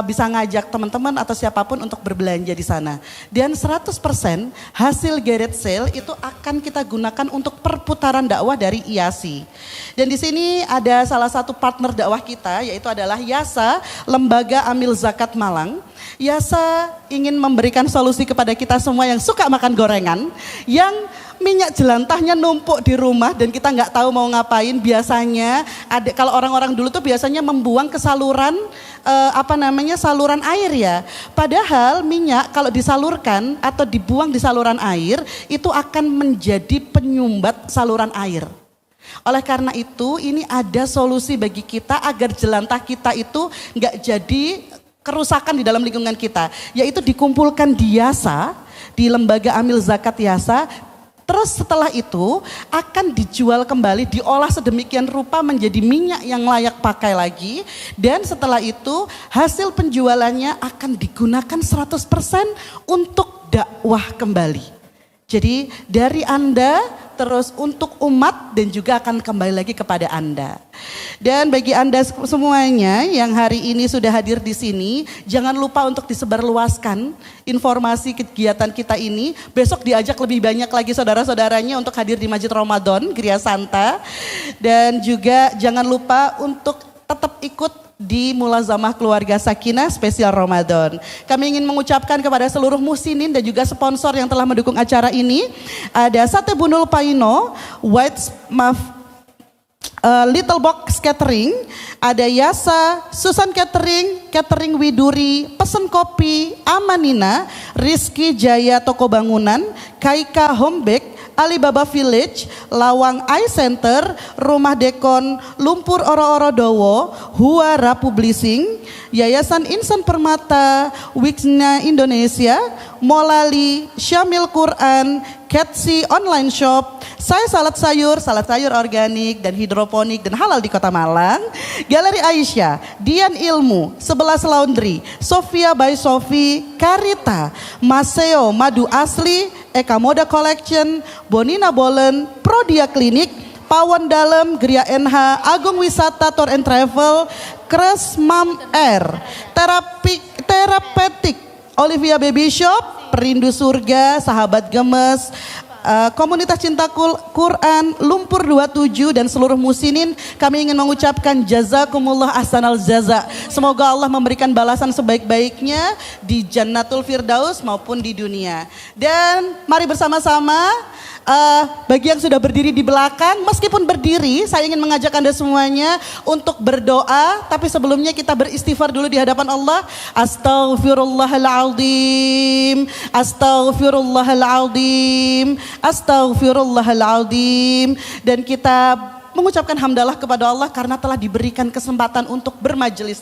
bisa ngajak teman-teman atau siapapun untuk berbelanja di sana. Dan 100% hasil garage sale itu akan kita gunakan untuk perputaran dakwah dari IASI. Dan di sini ada salah satu partner dakwah kita, yaitu adalah YASA, Lembaga Amil Zakat Malang. YASA ingin memberikan solusi kepada kita semua yang suka makan gorengan, yang minyak jelantahnya numpuk di rumah dan kita nggak tahu mau ngapain. Biasanya ada, kalau orang-orang dulu tuh biasanya membuang ke saluran saluran air ya. Padahal minyak kalau disalurkan atau dibuang di saluran air itu akan menjadi penyumbat saluran air. Oleh karena itu ini ada solusi bagi kita agar jelantah kita itu nggak jadi kerusakan di dalam lingkungan kita, yaitu dikumpulkan di YASA, di Lembaga Amil Zakat YASA. Terus setelah itu akan dijual kembali, diolah sedemikian rupa menjadi minyak yang layak pakai lagi. Dan setelah itu hasil penjualannya akan digunakan 100% untuk dakwah kembali. Jadi dari Anda terus untuk umat dan juga akan kembali lagi kepada Anda. Dan bagi Anda semuanya yang hari ini sudah hadir di sini, jangan lupa untuk disebarluaskan informasi kegiatan kita ini. Besok diajak lebih banyak lagi saudara-saudaranya untuk hadir di Masjid Ramadan Gria Santa. Dan juga jangan lupa untuk tetap ikut di Mulazamah Keluarga Sakinah spesial Ramadan. Kami ingin mengucapkan kepada seluruh musinin dan juga sponsor yang telah mendukung acara ini. Ada Sate Bunul Paino, Little Box Catering, ada YASA, Susan Catering, Catering Widuri, Pesen Kopi, Amanina, Rizky Jaya Toko Bangunan, Kaika Homebake, Alibaba Village, Lawang Eye Center, Rumah Dekon, Lumpur Oro-Oro Dowo, Huara Publishing, Yayasan Insan Permata, Wixna Indonesia, Molali, Syamil Quran, Ketsi Online Shop, Saya Salad Sayur organik dan hidroponik dan halal di Kota Malang, Galeri Aisyah, Dian Ilmu, 11 Laundry, Sofia by Sofi, Karita, Maseo Madu Asli, Eka Moda Collection, Bonina Bolen, Prodia Klinik, Pawon Dalem, Gria NH, Agung Wisata Tour and Travel, Kres Mam Air, Terapetik, Olivia Baby Shop, Perindu Surga, Sahabat Gemes, Komunitas Cinta Quran, Lumpur 27 dan seluruh musinin, kami ingin mengucapkan jazakumullah ahsanal jaza. Semoga Allah memberikan balasan sebaik-baiknya di Jannatul Firdaus maupun di dunia. Dan mari bersama-sama, bagi yang sudah berdiri di belakang, meskipun berdiri, saya ingin mengajak Anda semuanya untuk berdoa. Tapi sebelumnya kita beristighfar dulu di hadapan Allah. Astaghfirullahaladzim, Astaghfirullahaladzim, Astaghfirullahaladzim. Dan kita mengucapkan hamdalah kepada Allah karena telah diberikan kesempatan untuk bermajelis